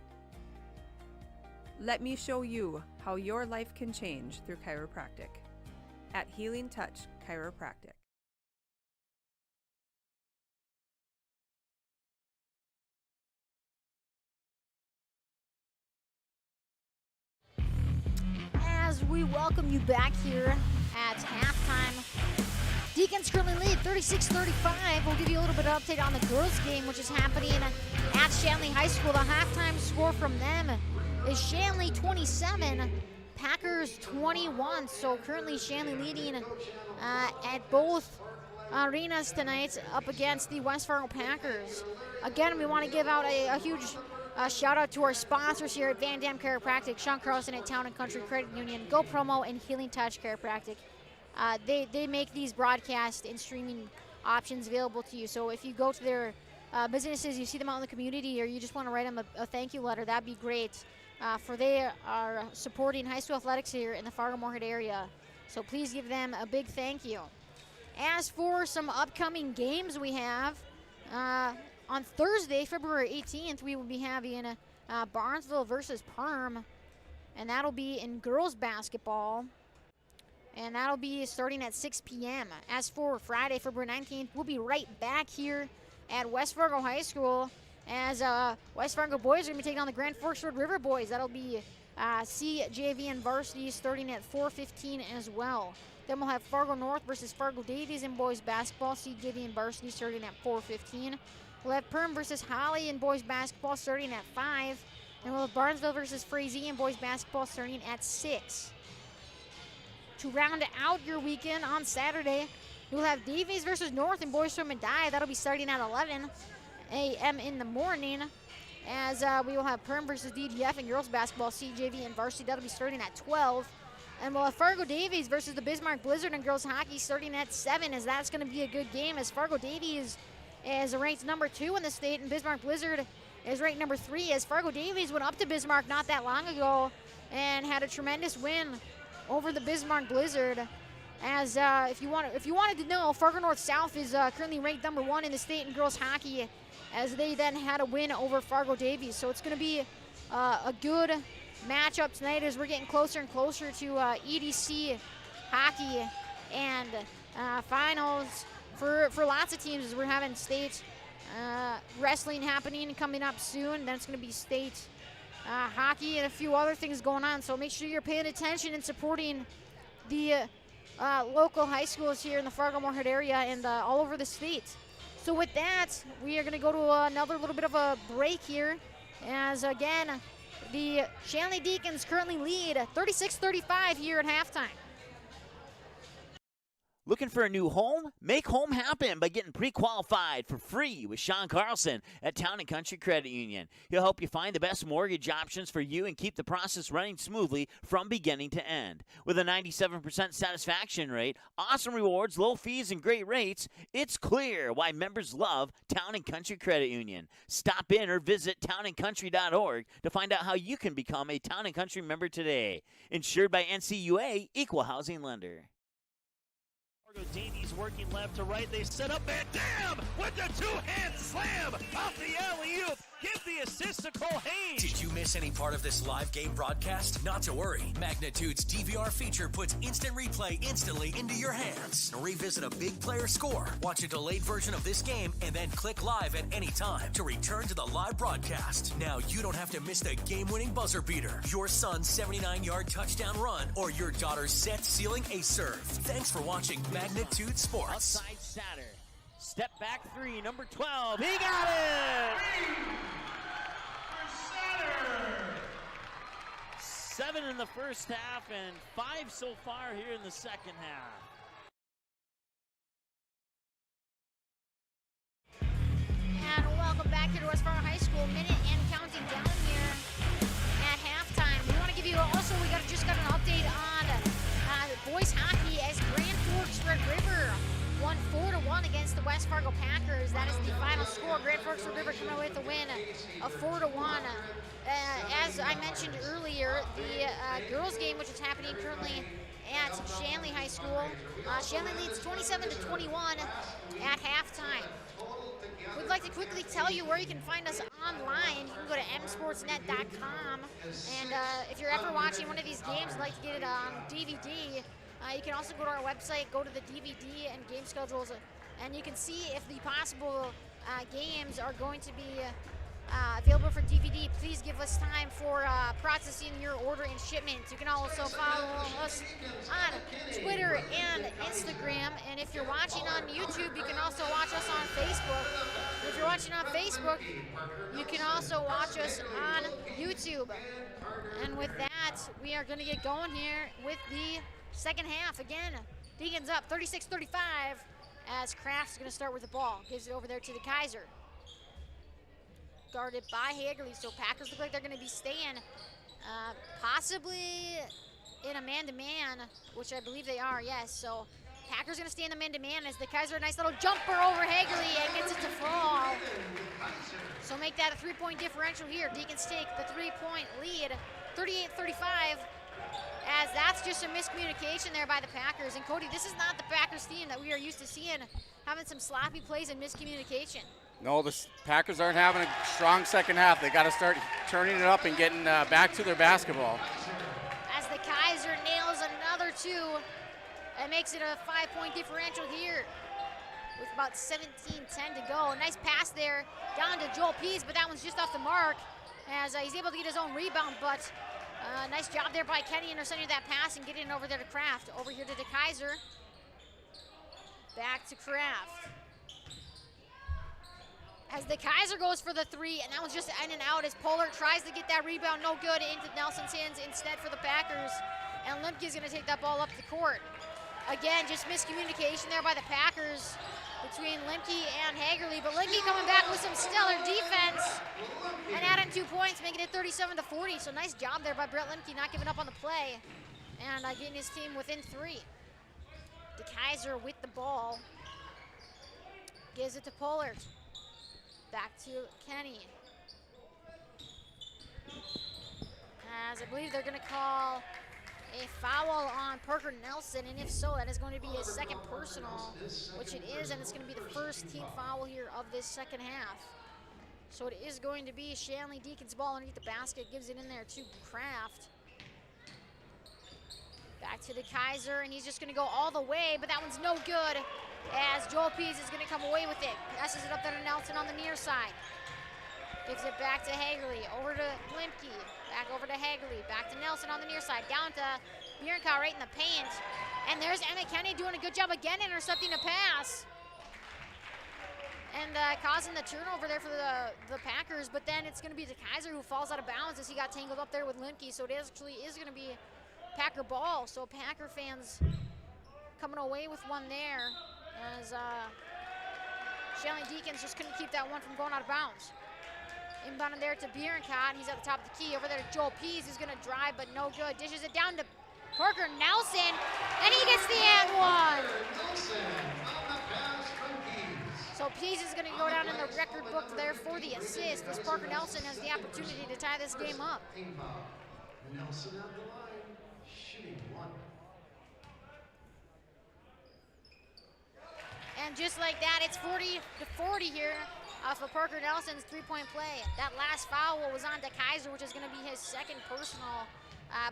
Let me show you how your life can change through chiropractic at Healing Touch Chiropractic. As we welcome you back here at halftime, Deacons currently lead 36-35. We'll give you a little bit of update on the girls' game, which is happening at Shanley High School. The halftime score from them is Shanley 27, Packers 21. So currently Shanley leading at both arenas tonight up against the West Fargo Packers. Again, we want to give out a huge shout out to our sponsors here at Van Dam Chiropractic, Sean Carlson at Town & Country Credit Union, Go Promo, and Healing Touch Chiropractic. They make these broadcast and streaming options available to you. So if you go to their businesses, you see them out in the community, or you just want to write them a thank you letter, that'd be great. For they are supporting high school athletics here in the Fargo-Moorhead area. So please give them a big thank you. As for some upcoming games we have, on Thursday, February 18th, we will be having Barnesville versus Perm, and that'll be in girls basketball, and that'll be starting at 6 p.m. As for Friday, February 19th, we'll be right back here at West Fargo High School as West Fargo boys are going to be taking on the Grand Forks Road River boys. That'll be CJV and varsity starting at 4:15 as well. Then we'll have Fargo North versus Fargo Davies in boys basketball, CJV and varsity starting at 4:15. We'll have Perm versus Holly in boys basketball starting at 5. And we'll have Barnesville versus Frazee in boys basketball starting at 6. To round out your weekend on Saturday, you'll have Davies versus North in boys swim and dive. That'll be starting at 11 a.m. in the morning. As we will have Perm versus DGF in girls basketball, CJV and varsity. That'll be starting at 12. And we'll have Fargo Davies versus the Bismarck Blizzard in girls hockey starting at 7, as that's going to be a good game, as Fargo Davies is ranked number 2 in the state, and Bismarck Blizzard is ranked number 3, as Fargo Davies went up to Bismarck not that long ago and had a tremendous win over the Bismarck Blizzard. As if you wanted to know, Fargo North South is currently ranked number 1 in the state in girls hockey, as they then had a win over Fargo Davies. So it's going to be a good matchup tonight as we're getting closer and closer to EDC hockey and finals for lots of teams. We're having state wrestling happening coming up soon. Then it's going to be state hockey and a few other things going on. So make sure you're paying attention and supporting the local high schools here in the Fargo-Moorhead area and all over the state. So with that, we are going to go to another little bit of a break here, as again, the Shanley Deacons currently lead 36-35 here at halftime. Looking for a new home? Make home happen by getting pre-qualified for free with Sean Carlson at Town & Country Credit Union. He'll help you find the best mortgage options for you and keep the process running smoothly from beginning to end. With a 97% satisfaction rate, awesome rewards, low fees, and great rates, it's clear why members love Town & Country Credit Union. Stop in or visit townandcountry.org to find out how you can become a Town & Country member today. Insured by NCUA, Equal Housing Lender. Davies working left to right. They set up and damn with the two-hand slam off the alley-oop. Give the assist to Cole Haynes. Did you miss any part of this live game broadcast? Not to worry. Magnitude's DVR feature puts instant replay instantly into your hands. Revisit a big player score, watch a delayed version of this game, and then click live at any time to return to the live broadcast. Now you don't have to miss the game-winning buzzer beater, your son's 79-yard touchdown run, or your daughter's set-sealing ace serve. Thanks for watching Magnitude Sports. Outside Satter. Step back three, number 12. He got it! 7 in the first half and 5 so far here in the second half. And welcome back here to West Fargo High School. Minute and counting down here at halftime. We want to give you also, just got an update on boys hockey as Grand Forks Red River won 4-1 against the West Fargo Packers. That is the final score. Grand Forks Red River coming away with the win of 4-1. As I mentioned earlier, the girls game, which is happening currently at Shanley High School, Shanley leads 27-21 at halftime. We'd like to quickly tell you where you can find us online. You can go to msportsnet.com, and if you're ever watching one of these games and like to get it on DVD, you can also go to our website, go to the DVD and game schedules, and you can see if the possible games are going to be available for DVD. Please give us time for processing your order and shipment. You can also follow us on Twitter and Instagram. And if you're watching on YouTube, you can also watch us on Facebook. If you're watching on Facebook, you can also watch us on YouTube. And with that, we are going to get going here with the second half. Again, Deacons up 36-35 as Kraft's going to start with the ball. Gives it over there to the Kaiser. Guarded by Hagerly, so Packers look like they're going to be staying possibly in a man-to-man, which I believe they are, yes. So Packers going to stay in the man-to-man as the Kaiser, a nice little jumper over Hagerly and gets it to fall. So make that a three-point differential here. Deacons take the three-point lead, 38-35, as that's just a miscommunication there by the Packers. And Cody, this is not the Packers team that we are used to seeing, having some sloppy plays and miscommunication. No, the Packers aren't having a strong second half. They got to start turning it up and getting back to their basketball. As the Kaiser nails another two, it makes it a 5-point differential here with about 17-10 to go. Nice pass there down to Joel Pease, but that one's just off the mark as he's able to get his own rebound, but nice job there by Kenny intercepting that pass and getting it over there to Kraft. Over here to the Kaiser. Back to Kraft. As the Kaiser goes for the three, and that one's just in and out as Pollard tries to get that rebound, no good, into Nelson's hands instead for the Packers. And Limke's gonna take that ball up the court. Again, just miscommunication there by the Packers between Limke and Hagerly, but Limke coming back with some stellar defense and adding 2 points, making it 37-40. So nice job there by Brett Limke, not giving up on the play and getting his team within 3. The Kaiser with the ball, gives it to Pollard. Back to Kenny. As I believe they're going to call a foul on Parker Nelson, and if so, that is going to be his second personal, which it is, and it's going to be the first team foul here of this second half. So it is going to be Shanley Deacon's ball underneath the basket, gives it in there to Kraft. Back to the Kaiser, and he's just going to go all the way, but that one's no good as Joel Pease is going to come away with it. Passes it up there to Nelson on the near side. Gives it back to Hagerly, over to Limke, back over to Hagerly, back to Nelson on the near side, down to Bierenkow right in the paint. And there's Emmett Kenny doing a good job again intercepting a pass. And causing the turnover there for the Packers, but then it's going to be the Kaiser who falls out of bounds as he got tangled up there with Limke, so it actually is going to be Packer ball. So Packer fans coming away with one there as Shanley Deacons just couldn't keep that one from going out of bounds. Inbounded there to Bierenkow, and he's at the top of the key. Over there to Joel Pease, who's going to drive, but no good. Dishes it down to Parker Nelson, and he gets the and one. So Pease is going to go down in the record book there for the assist, as Parker Nelson has the opportunity to tie this game up. Nelson at the line, shooting one. And just like that, it's 40-40 here off of Parker Nelson's three-point play. That last foul was on to Kaiser, which is going to be his second personal,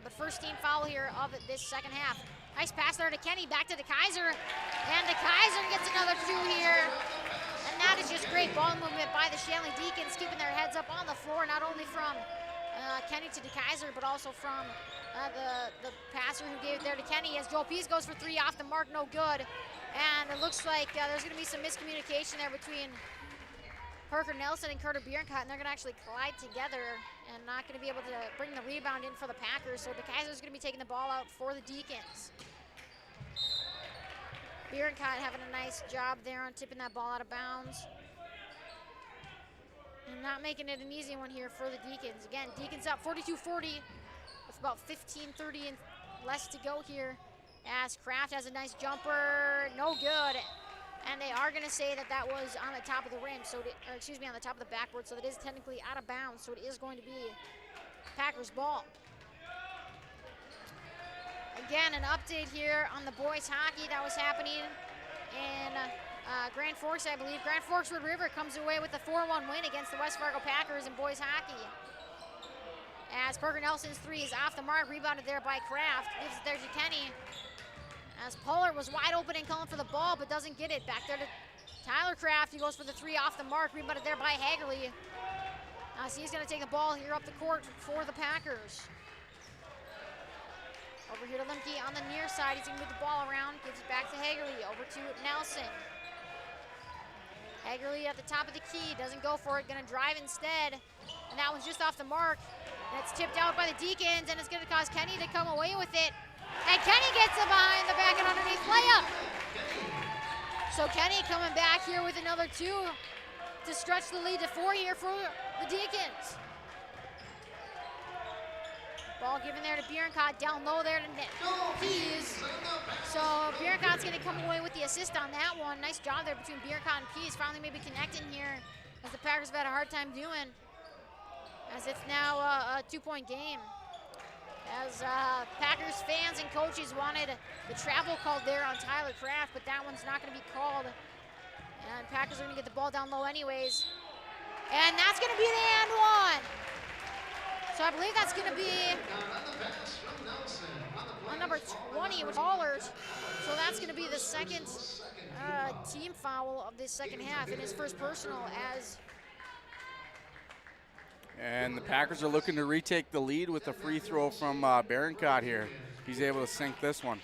but first team foul here of this second half. Nice pass there to Kenny, back to the Kaiser, and the Kaiser gets another two here. And that is just great ball movement by the Shanley Deacons, keeping their heads up on the floor, not only from Kenny to the Kaiser, but also from the passer who gave it there to Kenny, as Joel Pease goes for three off the mark, no good. And it looks like there's going to be some miscommunication there between Parker Nelson and Carter Bierenkow, and they're going to actually collide together and not going to be able to bring the rebound in for the Packers. So the Kaiser's going to be taking the ball out for the Deacons. Bierenkow having a nice job there on tipping that ball out of bounds. And not making it an easy one here for the Deacons. Again, Deacons up 42-40 with about 15:30 and less to go here. As Kraft has a nice jumper, no good. And they are going to say that that was on the top of the rim, so or excuse me, on the top of the backboard, so that is technically out of bounds, so it is going to be Packers ball. Again, an update here on the boys hockey that was happening in Grand Forks, I believe. Grand Forks Wood River comes away with a 4-1 win against the West Fargo Packers in boys hockey. As Parker Nelson's three is off the mark, rebounded there by Kraft, gives it there to Kenny. As Pollard was wide open and calling for the ball, but doesn't get it. Back there to Tyler Kraft. He goes for the three off the mark, rebounded there by Hagerly. So he's going to take the ball here up the court for the Packers. Over here to Limke on the near side. He's going to move the ball around, gives it back to Hagerly. Over to Nelson. Hagerly at the top of the key, doesn't go for it, going to drive instead. And that one's just off the mark. And it's tipped out by the Deacons, and it's going to cause Kenny to come away with it. And Kenny gets it behind the back and underneath layup. So Kenny coming back here with another two to stretch the lead to 4 here for the Deacons. Ball given there to Bierenkow, down low there to Pease. So Bierenkow's going to come away with the assist on that one. Nice job there between Bierenkow and Pease, finally maybe connecting here, as the Packers have had a hard time doing, as it's now a 2-point game. As Packers fans and coaches wanted the travel called there on Tyler Kraft, but that one's not going to be called. And Packers are going to get the ball down low anyways. And that's going to be the and one. So I believe that's going to be on number 20, which is Pollard. So that's going to be the second team foul of this second half in his first personal, as and the Packers are looking to retake the lead with a free throw from Bierenkow here. He's able to sink this one.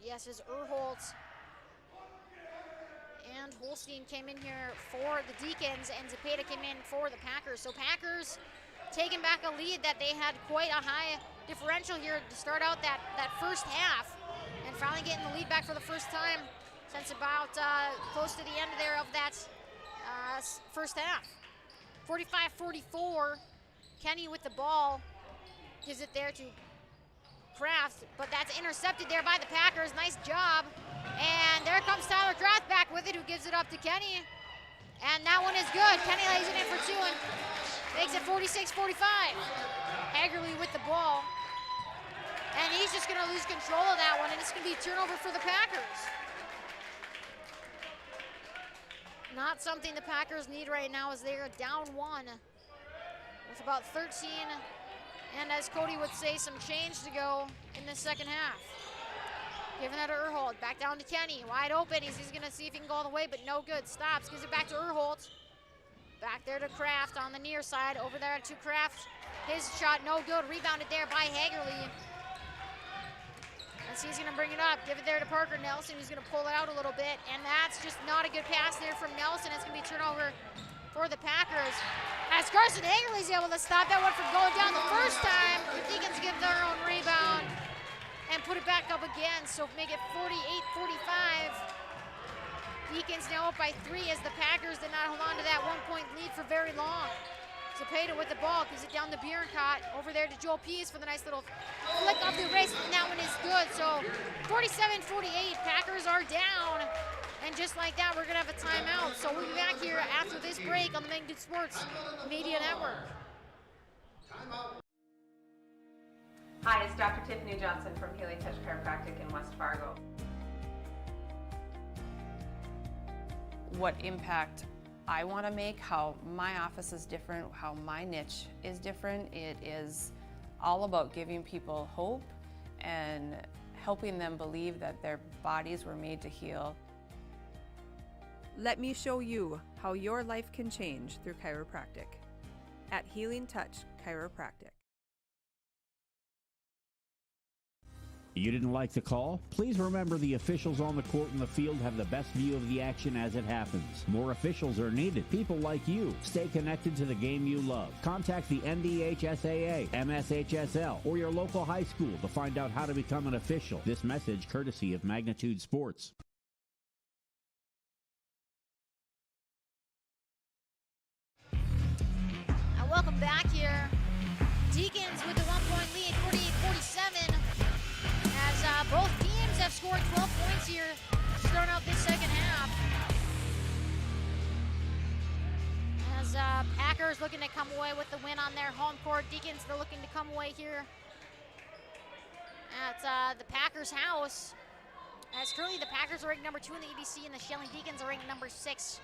Yes, as Urholtz and Holstein came in here for the Deacons, and Zepeda came in for the Packers. So Packers taking back a lead that they had quite a high differential here to start out that first half, and finally getting the lead back for the first time since about close to the end there of that first half. 45-44, Kenny with the ball, gives it there to Kraft, but that's intercepted there by the Packers. Nice job. And there comes Tyler Kraft back with it, who gives it up to Kenny. And that one is good. Kenny lays it in for two and makes it 46-45. Hagerly with the ball. And he's just going to lose control of that one, and it's going to be a turnover for the Packers. Not something the Packers need right now, as they are down one with about 13 And as Cody would say, some change to go in the second half. Giving that to Urholt. Back down to Kenny. Wide open. He's going to see if he can go all the way, but no good. Stops. Gives it back to Urholt. Back there to Kraft on the near side. Over there to Kraft. His shot no good. Rebounded there by Hagerly. And so he's going to bring it up. Give it there to Parker Nelson, who's going to pull it out a little bit. And that's just not a good pass there from Nelson. It's going to be turnover for the Packers. As Carson Hagerly's able to stop that one from going down the first time. The Deacons give their own rebound and put it back up again, so make it 48-45. Deacons now up by 3 as the Packers did not hold on to that 1-point lead for very long. Zepeda with the ball, gives it down to Bierencott. Over there to Joel Pease for the nice little flick off the wrist, and that one is good. So 47-48, Packers are down. And just like that, we're gonna have a timeout. So we'll be back here after this break on the Magnitude Sports Media Network. Hi, it's Dr. Tiffany Johnson from Healing Touch Chiropractic in West Fargo. What impact I want to make, how my office is different, how my niche is different. It is all about giving people hope and helping them believe that their bodies were made to heal. Let me show you how your life can change through chiropractic at Healing Touch Chiropractic. You didn't like the call? Please remember the officials on the court and the field have the best view of the action as it happens. More officials are needed. People like you. Stay connected to the game you love. Contact the NDHSAA, MSHSL, or your local high school to find out how to become an official. This message courtesy of Magnitude Sports. Welcome back here. Deacons with the 1-point lead, 48-47. As both teams have scored 12 points here starting out this second half. As Packers looking to come away with the win on their home court. Deacons, they're looking to come away here at the Packers' house. As currently the Packers are ranked number 2 in the EDC and the Shanley Deacons are ranked number 6.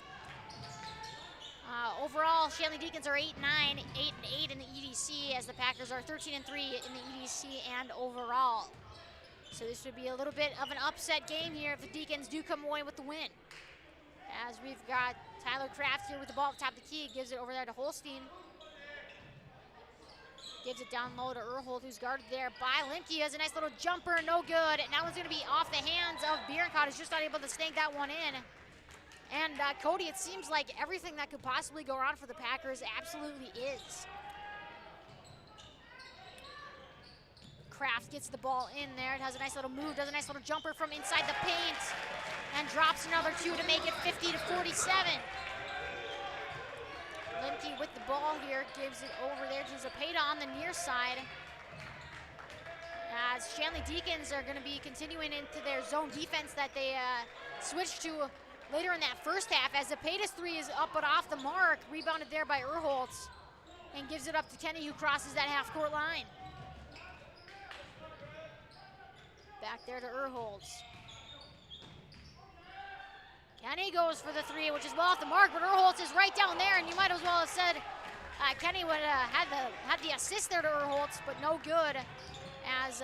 Overall, Shanley Deacons are 8-9, 8-8 in the EDC, as the Packers are 13-3 in the EDC and overall. So this would be a little bit of an upset game here if the Deacons do come away with the win. As we've got Tyler Kraft here with the ball at the top of the key, gives it over there to Holstein. Gives it down low to Urholt, who's guarded there by Limke. Has a nice little jumper, no good. And that one's going to be off the hands of Bierencott, who's just not able to snake that one in. And Cody, it seems like everything that could possibly go wrong for the Packers absolutely is. Kraft gets the ball in there. It has a nice little move, does a nice little jumper from inside the paint, and drops another 2 to make it 50-47. Limke with the ball here, gives it over there to Zepeda on the near side. As Shanley Deacons are going to be continuing into their zone defense that they switched to later in that first half, as Zepeda's 3 is up but off the mark, rebounded there by Urholt, and gives it up to Kenny, who crosses that half-court line. Back there to Urholt. Kenny goes for the 3, which is well off the mark, but Urholt is right down there, and you might as well have said Kenny would have had the assist there to Urholt, but no good, as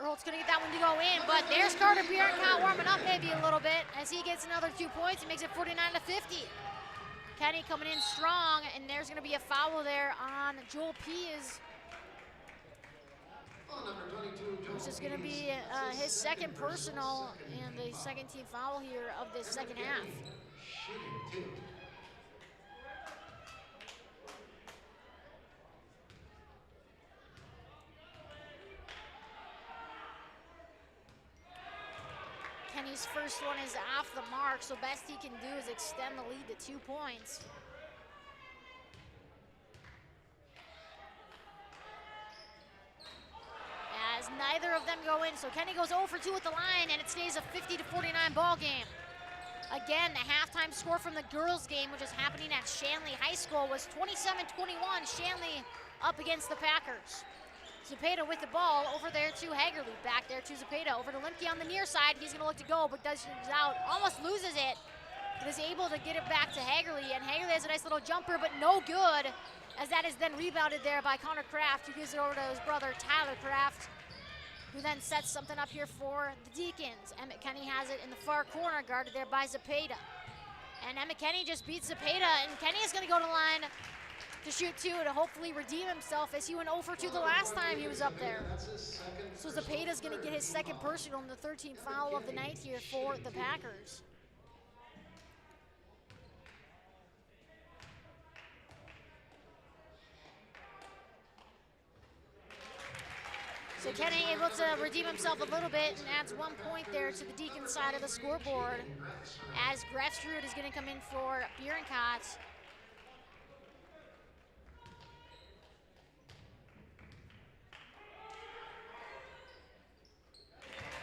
Urholt's gonna get that one to go in, but there's Carter Bierencott warming up maybe a little bit as he gets another 2 points and makes it 49-50. Kenny coming in strong, and there's gonna be a foul there on Joel Pease. Which is gonna be his second personal and the second team foul here of this second half. Kenny's first one is off the mark, so best he can do is extend the lead to 2 points. As neither of them go in, so Kenny goes 0 for 2 at the line, and it stays a 50-49 ball game. Again, the halftime score from the girls' game, which is happening at Shanley High School, was 27-21. Shanley up against the Packers. Zepeda with the ball over there to Hagerly. Back there to Zepeda, over to Limke on the near side. He's gonna look to go, but does out, almost loses it. But is able to get it back to Hagerly, and Hagerly has a nice little jumper, but no good. as that is then rebounded there by Connor Kraft, who gives it over to his brother Tyler Kraft, who then sets something up here for the Deacons. Emmett Kenny has it in the far corner, guarded there by Zepeda. And Emmett Kenny just beats Zepeda, and Kenny is going to go to the line to shoot 2 to hopefully redeem himself, as he went 0 for 2 the last time he was up there. So Zepeda's going to get his second personal and the 13th foul of the night here for the Packers. So Kenny able to redeem himself a little bit and adds 1 point there to the Deacon side of the scoreboard, as Grefstrud is going to come in for Bierenkot.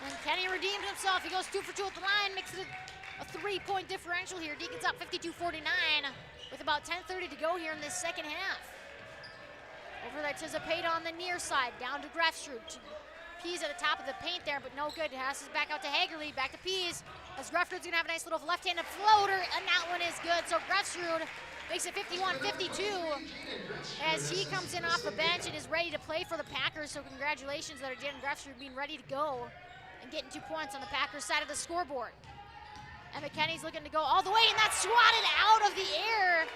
And Kenny redeemed himself. He goes 2 for 2 at the line, makes it a 3-point differential here. Deacons up 52-49 with about 10:30 to go here in this second half. Over there to Zepeda on the near side, down to Grefstrud. Pease at the top of the paint there, but no good. Passes back out to Hagerly, back to Pease. As Grefstrud's gonna have a nice little left-handed floater, and that one is good. So Grefstrud makes it 51-52 as he comes in off the bench and is ready to play for the Packers. So congratulations there to Dan Grefstrud being ready to go and getting 2 points on the Packers side of the scoreboard. And McKenny's looking to go all the way, and that's swatted out of the air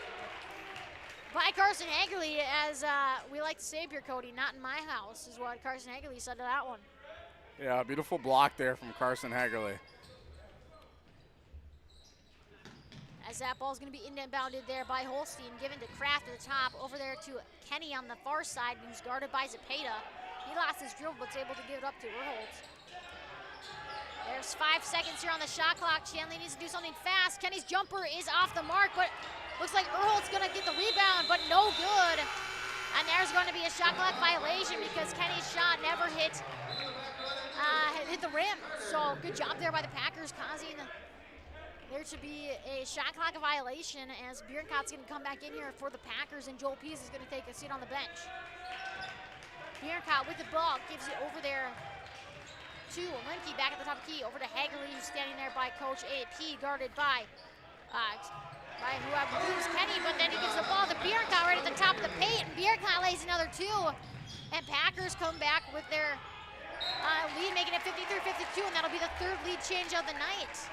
by Carson Hagerly, as we like to say up here, Cody, not in my house, is what Carson Hagerly said to that one. Yeah, beautiful block there from Carson Hagerly. As that ball's going to be inbounded there by Holstein, given to Kraft at the top, over there to Kenny on the far side, who's guarded by Zepeda. He lost his dribble, but's able to give it up to Urholtz. There's 5 seconds here on the shot clock. Shanley needs to do something fast. Kenny's jumper is off the mark, but looks like Urholt's gonna get the rebound, but no good. And there's going to be a shot clock violation because Kenny's shot never hit the rim. So good job there by the Packers, causing there to be a shot clock violation, as Bierenkot's gonna come back in here for the Packers, and Joel Pease is gonna take a seat on the bench. Bierenkot with the ball, gives it over there to Lemke, back at the top of the key, over to Hagerly, who's standing there by Coach AP, guarded by who I believe is Kenny, but then he gives the ball to Bierenkot right at the top of the paint, and Bierenkot lays another 2, and Packers come back with their lead, making it 53-52, and that'll be the 3rd lead change of the night.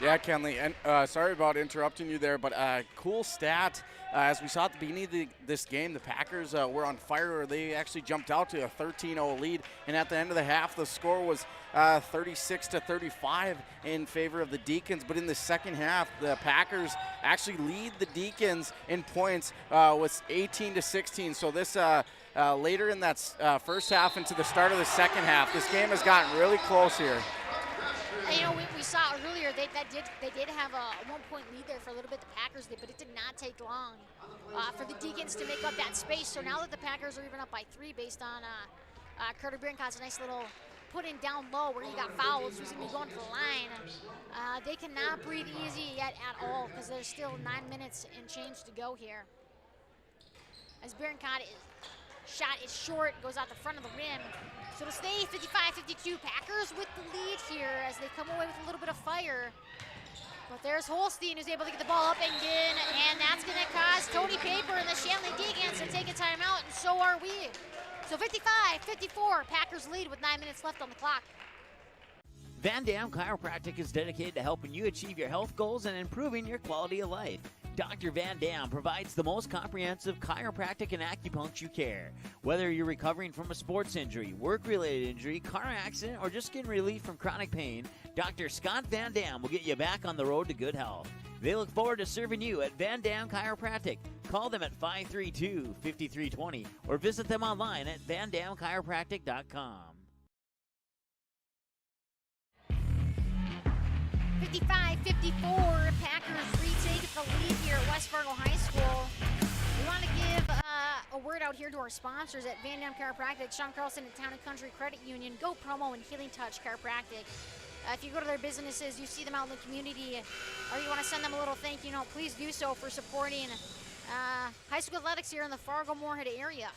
Yeah, Kenley, and sorry about interrupting you there, but cool stat. As we saw at the beginning of this game, the Packers were on fire. They actually jumped out to a 13-0 lead, and at the end of the half, the score was 36-35 in favor of the Deacons. But in the second half, the Packers actually lead the Deacons in points with 18-16. So this later in that first half into the start of the second half, this game has gotten really close here. You know, we saw earlier they did have a 1-point lead there for a little bit, the Packers did, but it did not take long for the Deacons to make up that space. So now that the Packers are even up by 3 based on Carter Bierenkot's nice little put in down low where he got fouled, so he's going to be going to the line. They cannot breathe easy yet at all because there's still 9 minutes and change to go here. As Bierenkot shot is short, goes out the front of the rim. So it'll stay 55-52. Packers with the lead here as they come away with a little bit of fire. But there's Holstein, who's able to get the ball up and in, and that's going to cause Tony Paper and the Shanley Deacons to take a timeout, and so are we. So 55-54, Packers lead with 9 minutes left on the clock. Van Dam Chiropractic is dedicated to helping you achieve your health goals and improving your quality of life. Dr. Van Dam provides the most comprehensive chiropractic and acupuncture care. Whether you're recovering from a sports injury, work-related injury, car accident, or just getting relief from chronic pain, Dr. Scott Van Dam will get you back on the road to good health. They look forward to serving you at Van Dam Chiropractic. Call them at 532-5320 or visit them online at vandamchiropractic.com. 55-54, Packers retake the lead here at West Fargo High School. We want to give a word out here to our sponsors at Van Dam Chiropractic, Sean Carlson and Town and Country Credit Union, Go Promo, and Healing Touch Chiropractic. If you go to their businesses, you see them out in the community, or you want to send them a little thank you note, please do so for supporting high school athletics here in the Fargo-Moorhead area.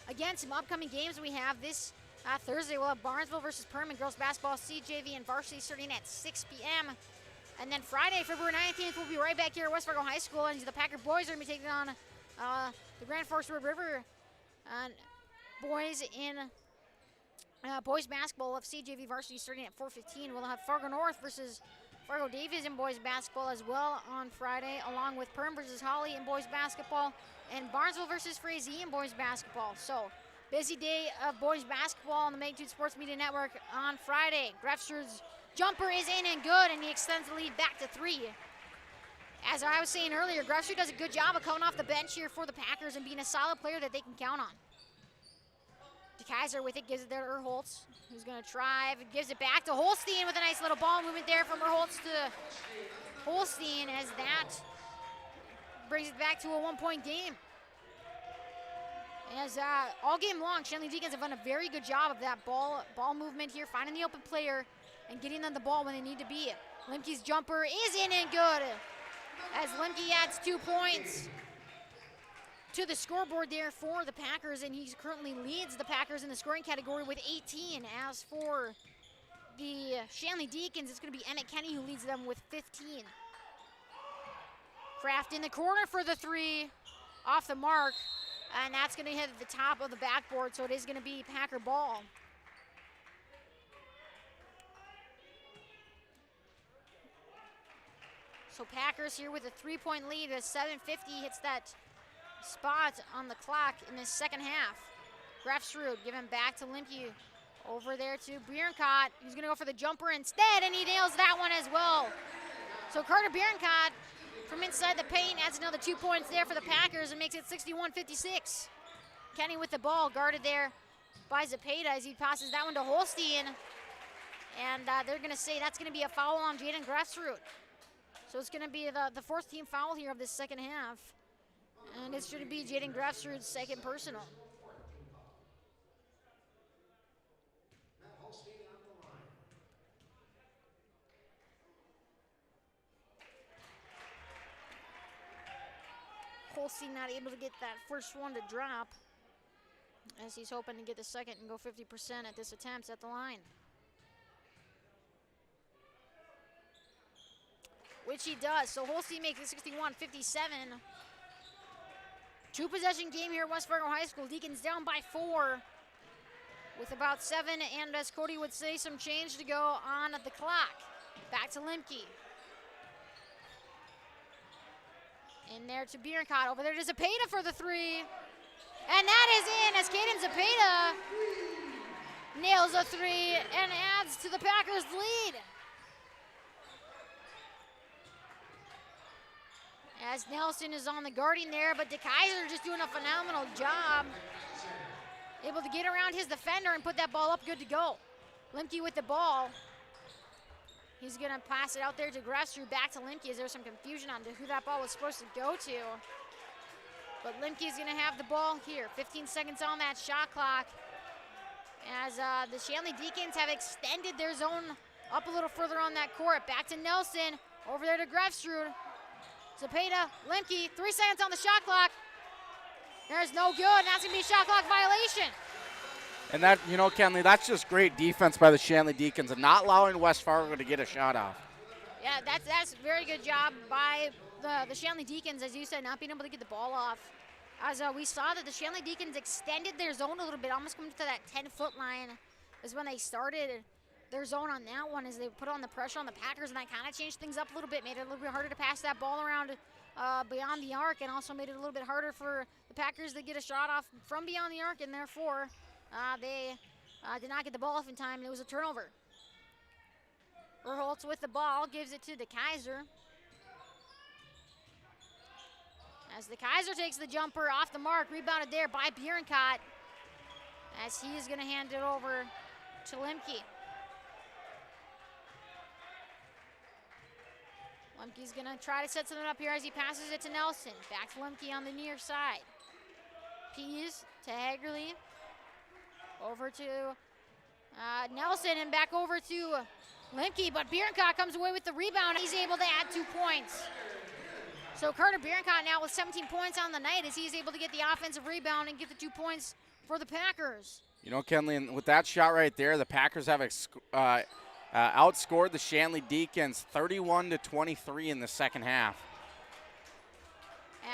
Again, some upcoming games we have this Thursday. We'll have Barnesville versus Perman girls basketball, CJV and varsity starting at 6 p.m. And then Friday, February 19th, we'll be right back here at West Fargo High School, and the Packer boys are going to be taking on the Grand Forks Red River boys in boys basketball of CJV varsity starting at 4:15. We'll have Fargo North versus Fargo Davies in boys basketball as well on Friday, along with Perm versus Holly in boys basketball and Barnesville versus Frazee in boys basketball. So busy day of boys basketball on the Magnitude Sports Media Network on Friday. Grefstrud's jumper is in and good, and he extends the lead back to 3. As I was saying earlier, Grefstrud does a good job of coming off the bench here for the Packers and being a solid player that they can count on. DeKaiser with it, gives it there to Erholtz, who's going to drive and gives it back to Holstein with a nice little ball movement there from Erholtz to Holstein, as that brings it back to a 1-point game. As all game long, Shanley Deacons have done a very good job of that ball movement here, finding the open player and getting them the ball when they need to be. Limke's jumper is in and good, as Limke adds 2 points to the scoreboard there for the Packers, and he currently leads the Packers in the scoring category with 18. As for the Shanley Deacons, it's going to be Emmett Kenny who leads them with 15. Kraft in the corner for the 3, off the mark, and that's going to hit the top of the backboard, so it is going to be Packer ball. So Packers here with a 3-point lead as 7:50 hits that spot on the clock in the second half. Grefstrud giving back to Limke, over there to Bierencott. He's going to go for the jumper instead, and he nails that one as well. So Carter Bierencott from inside the paint adds another 2 points there for the Packers and makes it 61-56. Kenny with the ball, guarded there by Zepeda as he passes that one to Holstein. And they're going to say that's going to be a foul on Jaden Grefstrud. So it's going to be the 4th team foul here of this second half. And it's going to be Jaden Grefstrud's second personal. Holstein not able to get that first one to drop, as he's hoping to get the second and go 50% at this attempt at the line. Which he does. So Holstein makes it 61-57. 2-possession game here at West Fargo High School. Deacons down by 4 with about 7, and as Cody would say, some change to go on the clock. Back to Limke. In there to Bierencott. Over there to Zepeda for the 3. And that is in as Caden Zepeda nails a 3 and adds to the Packers' lead. As Nelson is on the guarding there, but DeKaiser just doing a phenomenal job. Able to get around his defender and put that ball up good to go. Limke with the ball. He's going to pass it out there to Grefstrud, back to Limke, as there's some confusion on who that ball was supposed to go to. But Limke is going to have the ball here. 15 seconds on that shot clock. As the Shanley Deacons have extended their zone up a little further on that court. Back to Nelson, over there to Grefstrud. Zepeda, Limke, 3 seconds on the shot clock. There's no good, and that's going to be a shot clock violation. And that, you know, Kenley, that's just great defense by the Shanley Deacons and not allowing West Fargo to get a shot off. Yeah, that's a very good job by the Shanley Deacons, as you said, not being able to get the ball off. As we saw that the Shanley Deacons extended their zone a little bit, almost coming to that 10-foot line is when they started their zone on that one, as they put on the pressure on the Packers, and that kind of changed things up a little bit, made it a little bit harder to pass that ball around beyond the arc, and also made it a little bit harder for the Packers to get a shot off from beyond the arc, and therefore they did not get the ball off in time, and it was a turnover. Erholtz with the ball, gives it to DeKaiser. As DeKaiser takes the jumper off the mark, rebounded there by Bierencott, as he is going to hand it over to Limke. Limke's going to try to set something up here as he passes it to Nelson. Back to Limke on the near side. Pease to Hagerly. Over to Nelson and back over to Limke, but Bierencott comes away with the rebound. He's able to add 2 points. So Carter Bierencott now with 17 points on the night, as he's able to get the offensive rebound and get the 2 points for the Packers. You know, Kenley, with that shot right there, the Packers have outscored the Shanley Deacons 31-23 in the second half.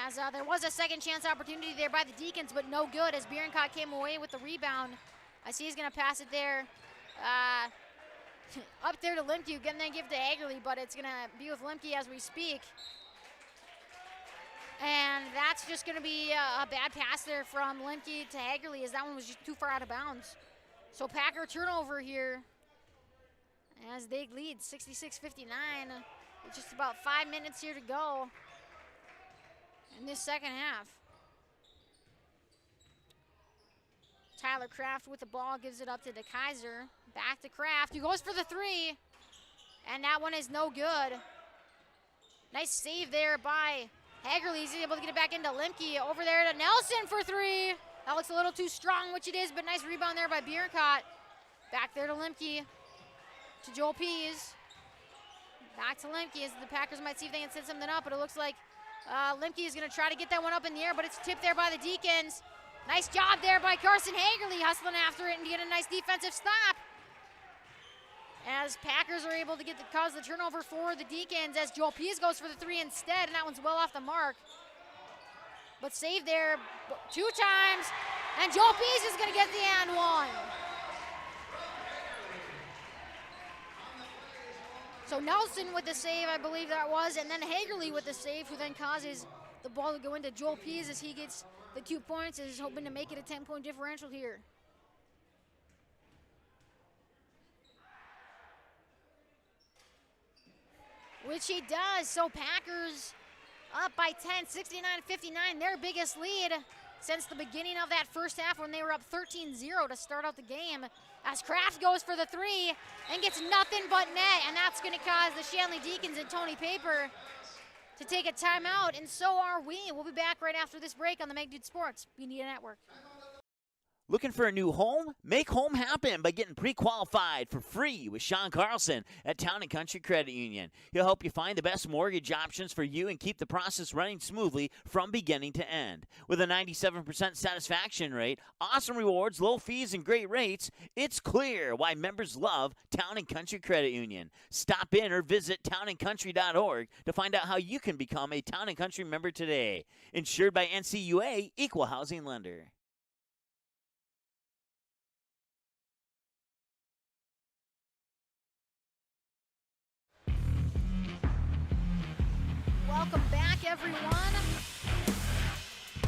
As there was a second chance opportunity there by the Deacons, but no good as Bierencott came away with the rebound. I see he's going to pass it there. Up there to Limke, and then give to Hagerly, but it's going to be with Limke as we speak. And that's just going to be a bad pass there from Limke to Hagerly, as that one was just too far out of bounds. So Packer turnover here as they lead 66-59 with just about 5 minutes here to go in this second half. Tyler Kraft with the ball, gives it up to DeKaiser. Back to Kraft, who goes for the three. And that one is no good. Nice save there by Hagerly. He's able to get it back into Limke. Over there to Nelson for three. That looks a little too strong, which it is, but nice rebound there by Bierencott. Back there to Limke. To Joel Pease. Back to Limke as the Packers might see if they can set something up, but it looks like Limke is going to try to get that one up in the air, but it's tipped there by the Deacons. Nice job there by Carson Hagerly, hustling after it and get a nice defensive stop. As Packers are able to cause the turnover for the Deacons, as Joel Pease goes for the three instead, and that one's well off the mark. But saved there 2 times, and Joel Pease is going to get the and one. So Nelson with the save, I believe that was, and then Hagerly with the save, who then causes the ball to go into Joel Pease as he gets the 2 points, and is hoping to make it a 10-point differential here. Which he does, so Packers up by 10, 69-59, their biggest lead since the beginning of that first half when they were up 13-0 to start out the game. As Kraft goes for the three and gets nothing but net, and that's going to cause the Shanley Deacons and Tony Paper to take a timeout, and so are we. We'll be back right after this break on the Magnitude Sports Media Network. Looking for a new home? Make home happen by getting pre-qualified for free with Sean Carlson at Town & Country Credit Union. He'll help you find the best mortgage options for you and keep the process running smoothly from beginning to end. With a 97% satisfaction rate, awesome rewards, low fees, and great rates, it's clear why members love Town & Country Credit Union. Stop in or visit townandcountry.org to find out how you can become a Town & Country member today. Insured by NCUA, Equal Housing Lender. Welcome back, everyone.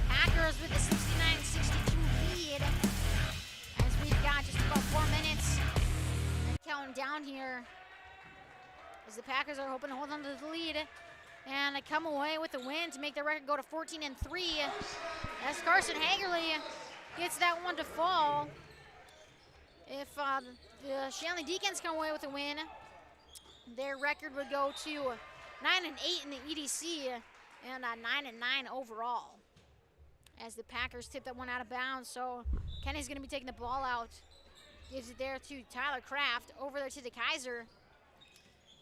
Packers with a 69-62 lead. As we've got just about 4 minutes and counting down here. As the Packers are hoping to hold on to the lead. And they come away with the win to make their record go to 14-3. As Carson Hagerly gets that one to fall. If the Shanley Deacons come away with a win, their record would go to 9-8 in the EDC and 9-9 overall. As the Packers tip that one out of bounds, so Kenny's going to be taking the ball out. Gives it there to Tyler Kraft, over there to DeKaiser,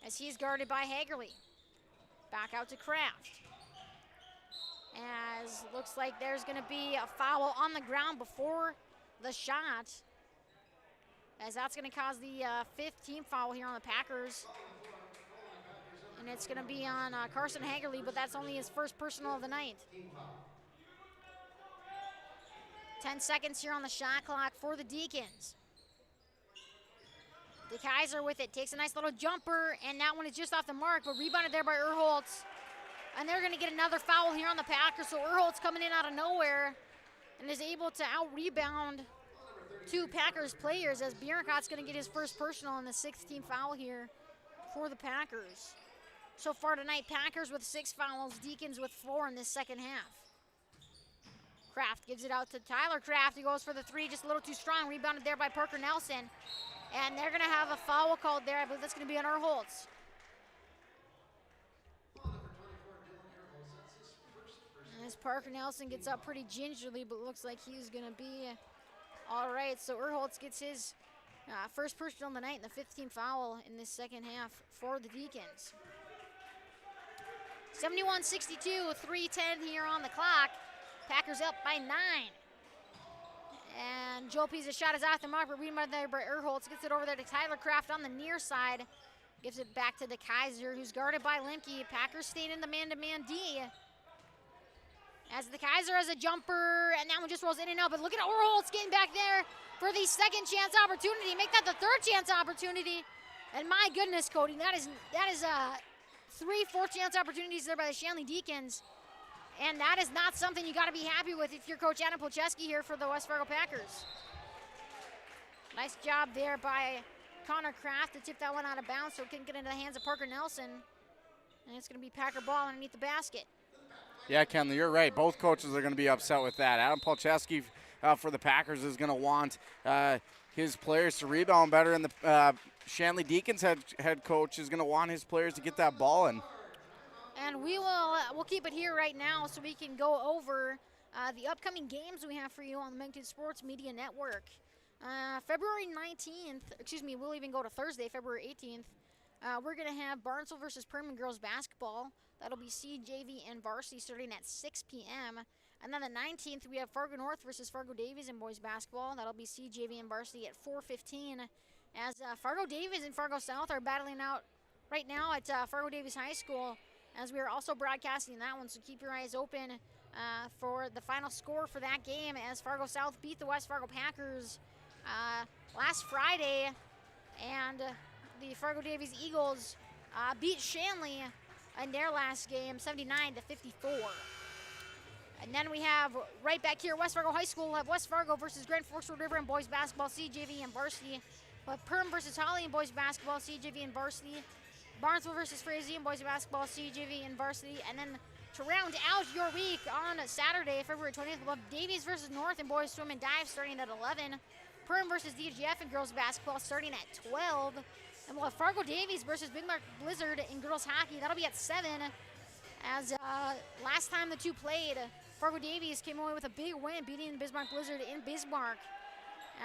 as he's guarded by Hagerly. Back out to Kraft. As looks like there's going to be a foul on the ground before the shot, as that's going to cause the 5th team foul here on the Packers. And it's going to be on Carson Hagerly, but that's only his first personal of the night. 10 seconds here on the shot clock for the Deacons. DeKaiser with it, takes a nice little jumper, and that one is just off the mark, but rebounded there by Urholtz. And they're going to get another foul here on the Packers, so Urholtz coming in out of nowhere and is able to out-rebound 2 Packers players, as Bierencott's going to get his first personal and the 6th team foul here for the Packers. So far tonight, Packers with 6 fouls, Deacons with 4 in this second half. Kraft gives it out to Tyler Kraft. He goes for the three, just a little too strong. Rebounded there by Parker Nelson. And they're going to have a foul called there. I believe that's going to be on Urholtz. As Parker Nelson gets up pretty gingerly, but looks like he's going to be all right. So Urholtz gets his first personal of the night and the 5th team foul in this second half for the Deacons. 71-62, 3:10 here on the clock. Packers up by 9. And Joel Pease's shot is off the mark, but rebounded there by Urholtz. Gets it over there to Tyler Kraft on the near side. Gives it back to DeKaiser, who's guarded by Limke. Packers staying in the man-to-man D. As the Kaiser has a jumper, and that one just rolls in and out. But look at Orholtz getting back there for the second chance opportunity. Make that the third chance opportunity. And my goodness, Cody, that is 3 fourth chance opportunities there by the Shanley Deacons. And that is not something you got to be happy with if you're Coach Adam Polcheski here for the West Fargo Packers. Nice job there by Connor Kraft to tip that one out of bounds so it couldn't get into the hands of Parker Nelson. And it's going to be Packer ball underneath the basket. Yeah, Kenley, you're right. Both coaches are going to be upset with that. Adam Polcheski for the Packers is going to want his players to rebound better, and the Shanley Deacons head coach is going to want his players to get that ball in. And we'll keep it here right now so we can go over the upcoming games we have for you on the Magnitude Sports Media Network. February 19th, we'll even go to Thursday, February 18th. We're going to have Barnesville versus Permian girls basketball. That'll be CJV and varsity starting at 6 p.m. And then the 19th, we have Fargo North versus Fargo Davies in boys basketball. That'll be CJV and varsity at 4:15. As Fargo Davies and Fargo South are battling out right now at Fargo Davies High School, as we are also broadcasting that one. So keep your eyes open for the final score for that game, as Fargo South beat the West Fargo Packers last Friday, and the Fargo Davies Eagles beat Shanley in their last game, 79-54. And then we have right back here, West Fargo High School. We'll have West Fargo versus Grand Forks Road River in boys basketball, CJV and varsity. But Perm versus Holly in boys basketball, CJV and varsity. Barnesville versus Frazee in boys basketball, CJV and varsity. And then to round out your week on Saturday, February 20th, we'll have Davies versus North in boys swim and dive starting at 11. Perm versus DGF in girls basketball starting at 12. And we'll have Fargo Davies versus Bismarck Blizzard in girls hockey. That'll be at 7. As last time the two played, Fargo Davies came away with a big win, beating Bismarck Blizzard in Bismarck.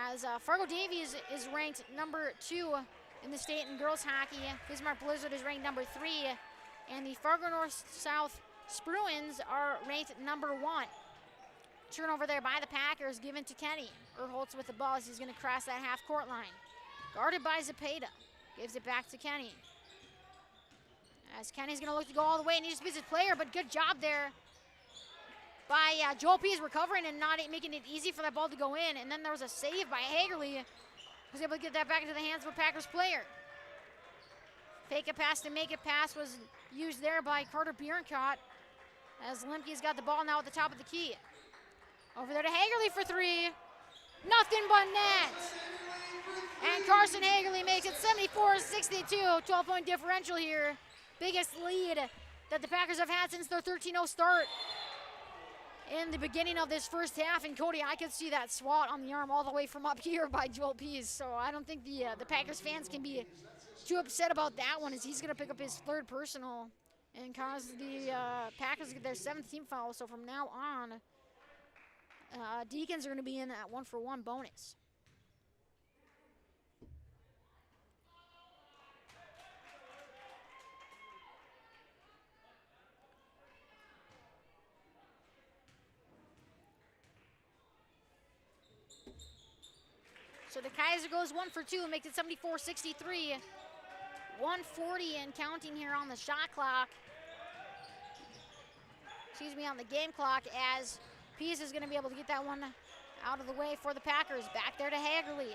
As Fargo Davies is ranked number 2 in the state in girls hockey. Bismarck Blizzard is ranked number 3. And the Fargo North-South Spruans are ranked number 1. Turnover there by the Packers, given to Kenny. Erholtz with the ball as he's going to cross that half-court line. Guarded by Zepeda. Gives it back to Kenny. As Kenny's going to look to go all the way, and he just misses his player, but good job there by Joel Pease recovering and not making it easy for that ball to go in. And then there was a save by Hagerly, who's able to get that back into the hands of a Packers player. Fake a pass to make it pass was used there by Carter Bierencott, as Lemke's got the ball now at the top of the key. Over there to Hagerly for 3. Nothing but net. And Carson Hagerly makes it 74-62. 12-point differential here. Biggest lead that the Packers have had since their 13-0 start in the beginning of this first half. And Cody, I could see that swat on the arm all the way from up here by Joel Pease. So I don't think the Packers fans can be too upset about that one, as he's going to pick up his 3rd personal and cause the Packers to get their 7th team foul. So from now on, Deacons are going to be in that 1-for-1 bonus. So the Kaiser goes 1 for 2 and makes it 74-63. 1:40 and counting here on the shot clock. On the game clock, as Pease is going to be able to get that one out of the way for the Packers. Back there to Hagerly.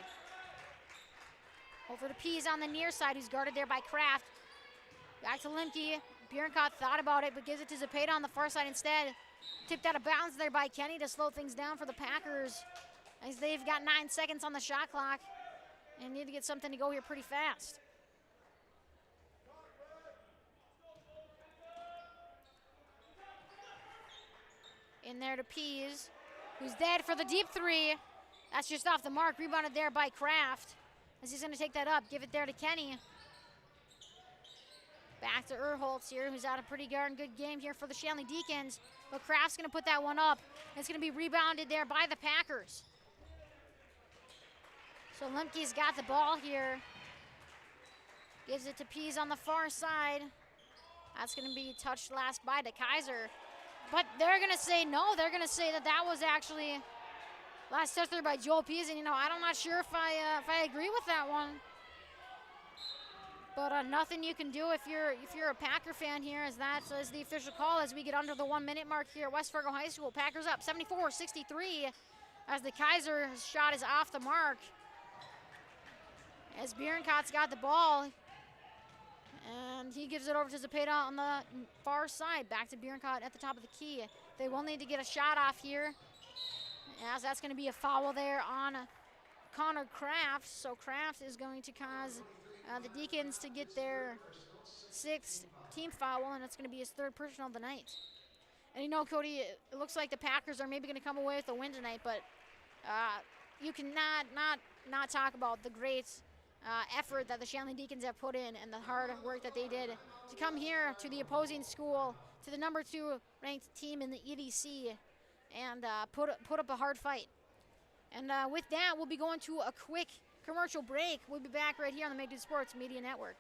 Over to Pease on the near side, who's guarded there by Kraft. Back to Lemke. Bierencott thought about it, but gives it to Zepeda on the far side instead. Tipped out of bounds there by Kenny to slow things down for the Packers, as they've got 9 seconds on the shot clock and need to get something to go here pretty fast. In there to Pease, who's dead for the deep 3. That's just off the mark. Rebounded there by Kraft, as he's going to take that up. Give it there to Kenny. Back to Erholtz here, who's had a pretty darn good game here for the Shanley Deacons. But Kraft's going to put that one up. It's going to be rebounded there by the Packers. So Lemke's got the ball here. Gives it to Pease on the far side. That's going to be touched last by the Kaiser. But they're going to say no. They're going to say that that was actually last touch there by Joel Pease. And, I'm not sure if I agree with that one. But nothing you can do if you're a Packer fan here, as that is the official call as we get under the 1 minute mark here at West Fargo High School. Packers up 74-63 as the Kaiser shot is off the mark. As Bierenkott's got the ball, and he gives it over to Zepeda on the far side. Back to Bierenkott at the top of the key. They will need to get a shot off here, as that's going to be a foul there on Connor Kraft. So Kraft is going to cause the Deacons to get their 6th team foul, and it's going to be his 3rd personal of the night. And you know, Cody, it looks like the Packers are maybe going to come away with a win tonight, but you cannot not talk about the great effort that the Shanley Deacons have put in and the hard work that they did to come here to the opposing school, to the number 2 ranked team in the EDC, and put up a hard fight. And with that, we'll be going to a quick commercial break. We'll be back right here on the Magnitude Sports Media Network.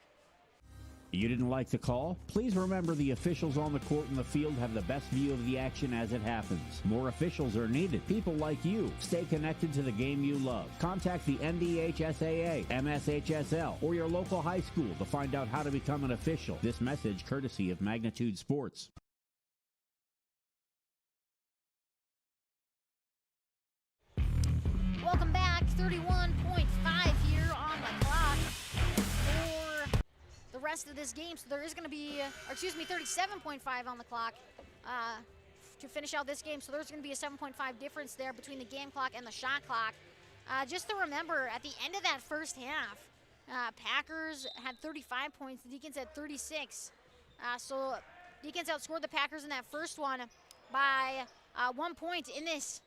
You didn't like the call? Please remember the officials on the court and the field have the best view of the action as it happens. More officials are needed. People like you. Stay connected to the game you love. Contact the NDHSAA, MSHSL, or your local high school to find out how to become an official. This message courtesy of Magnitude Sports. Welcome back. 31.5 here on the clock for the rest of this game. So there is going to be, 37.5 on the clock to finish out this game. So there's going to be a 7.5 difference there between the game clock and the shot clock. Just to remember, at the end of that first half, Packers had 35 points. The Deacons had 36. So Deacons outscored the Packers in that first one by 1 point. In this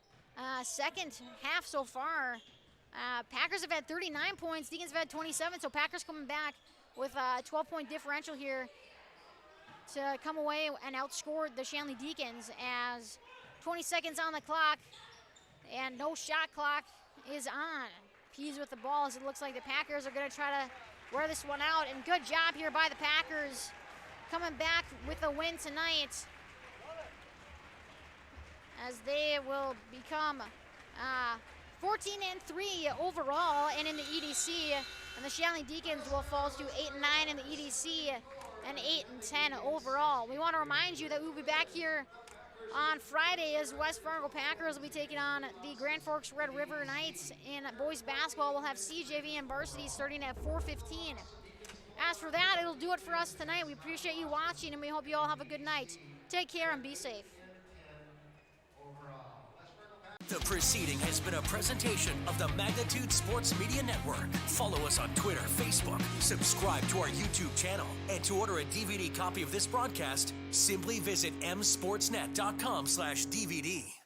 second half so far, Packers have had 39 points. Deacons have had 27. So Packers coming back with a 12-point differential here to come away and outscore the Shanley Deacons, as 20 seconds on the clock and no shot clock is on. Pease with the ball, as it looks like the Packers are going to try to wear this one out, and good job here by the Packers coming back with a win tonight, as they will become 14-3 overall and in the EDC, and the Shanley Deacons will fall to 8-9 in the EDC and 8-10 overall. We want to remind you that we'll be back here on Friday as West Fargo Packers will be taking on the Grand Forks Red River Knights in boys basketball. We'll have CJV and varsity starting at 4:15. As for that, it'll do it for us tonight. We appreciate you watching, and we hope you all have a good night. Take care and be safe. The proceeding has been a presentation of the Magnitude Sports Media Network. Follow us on Twitter, Facebook, subscribe to our YouTube channel, and to order a DVD copy of this broadcast, simply visit msportsnet.com/DVD.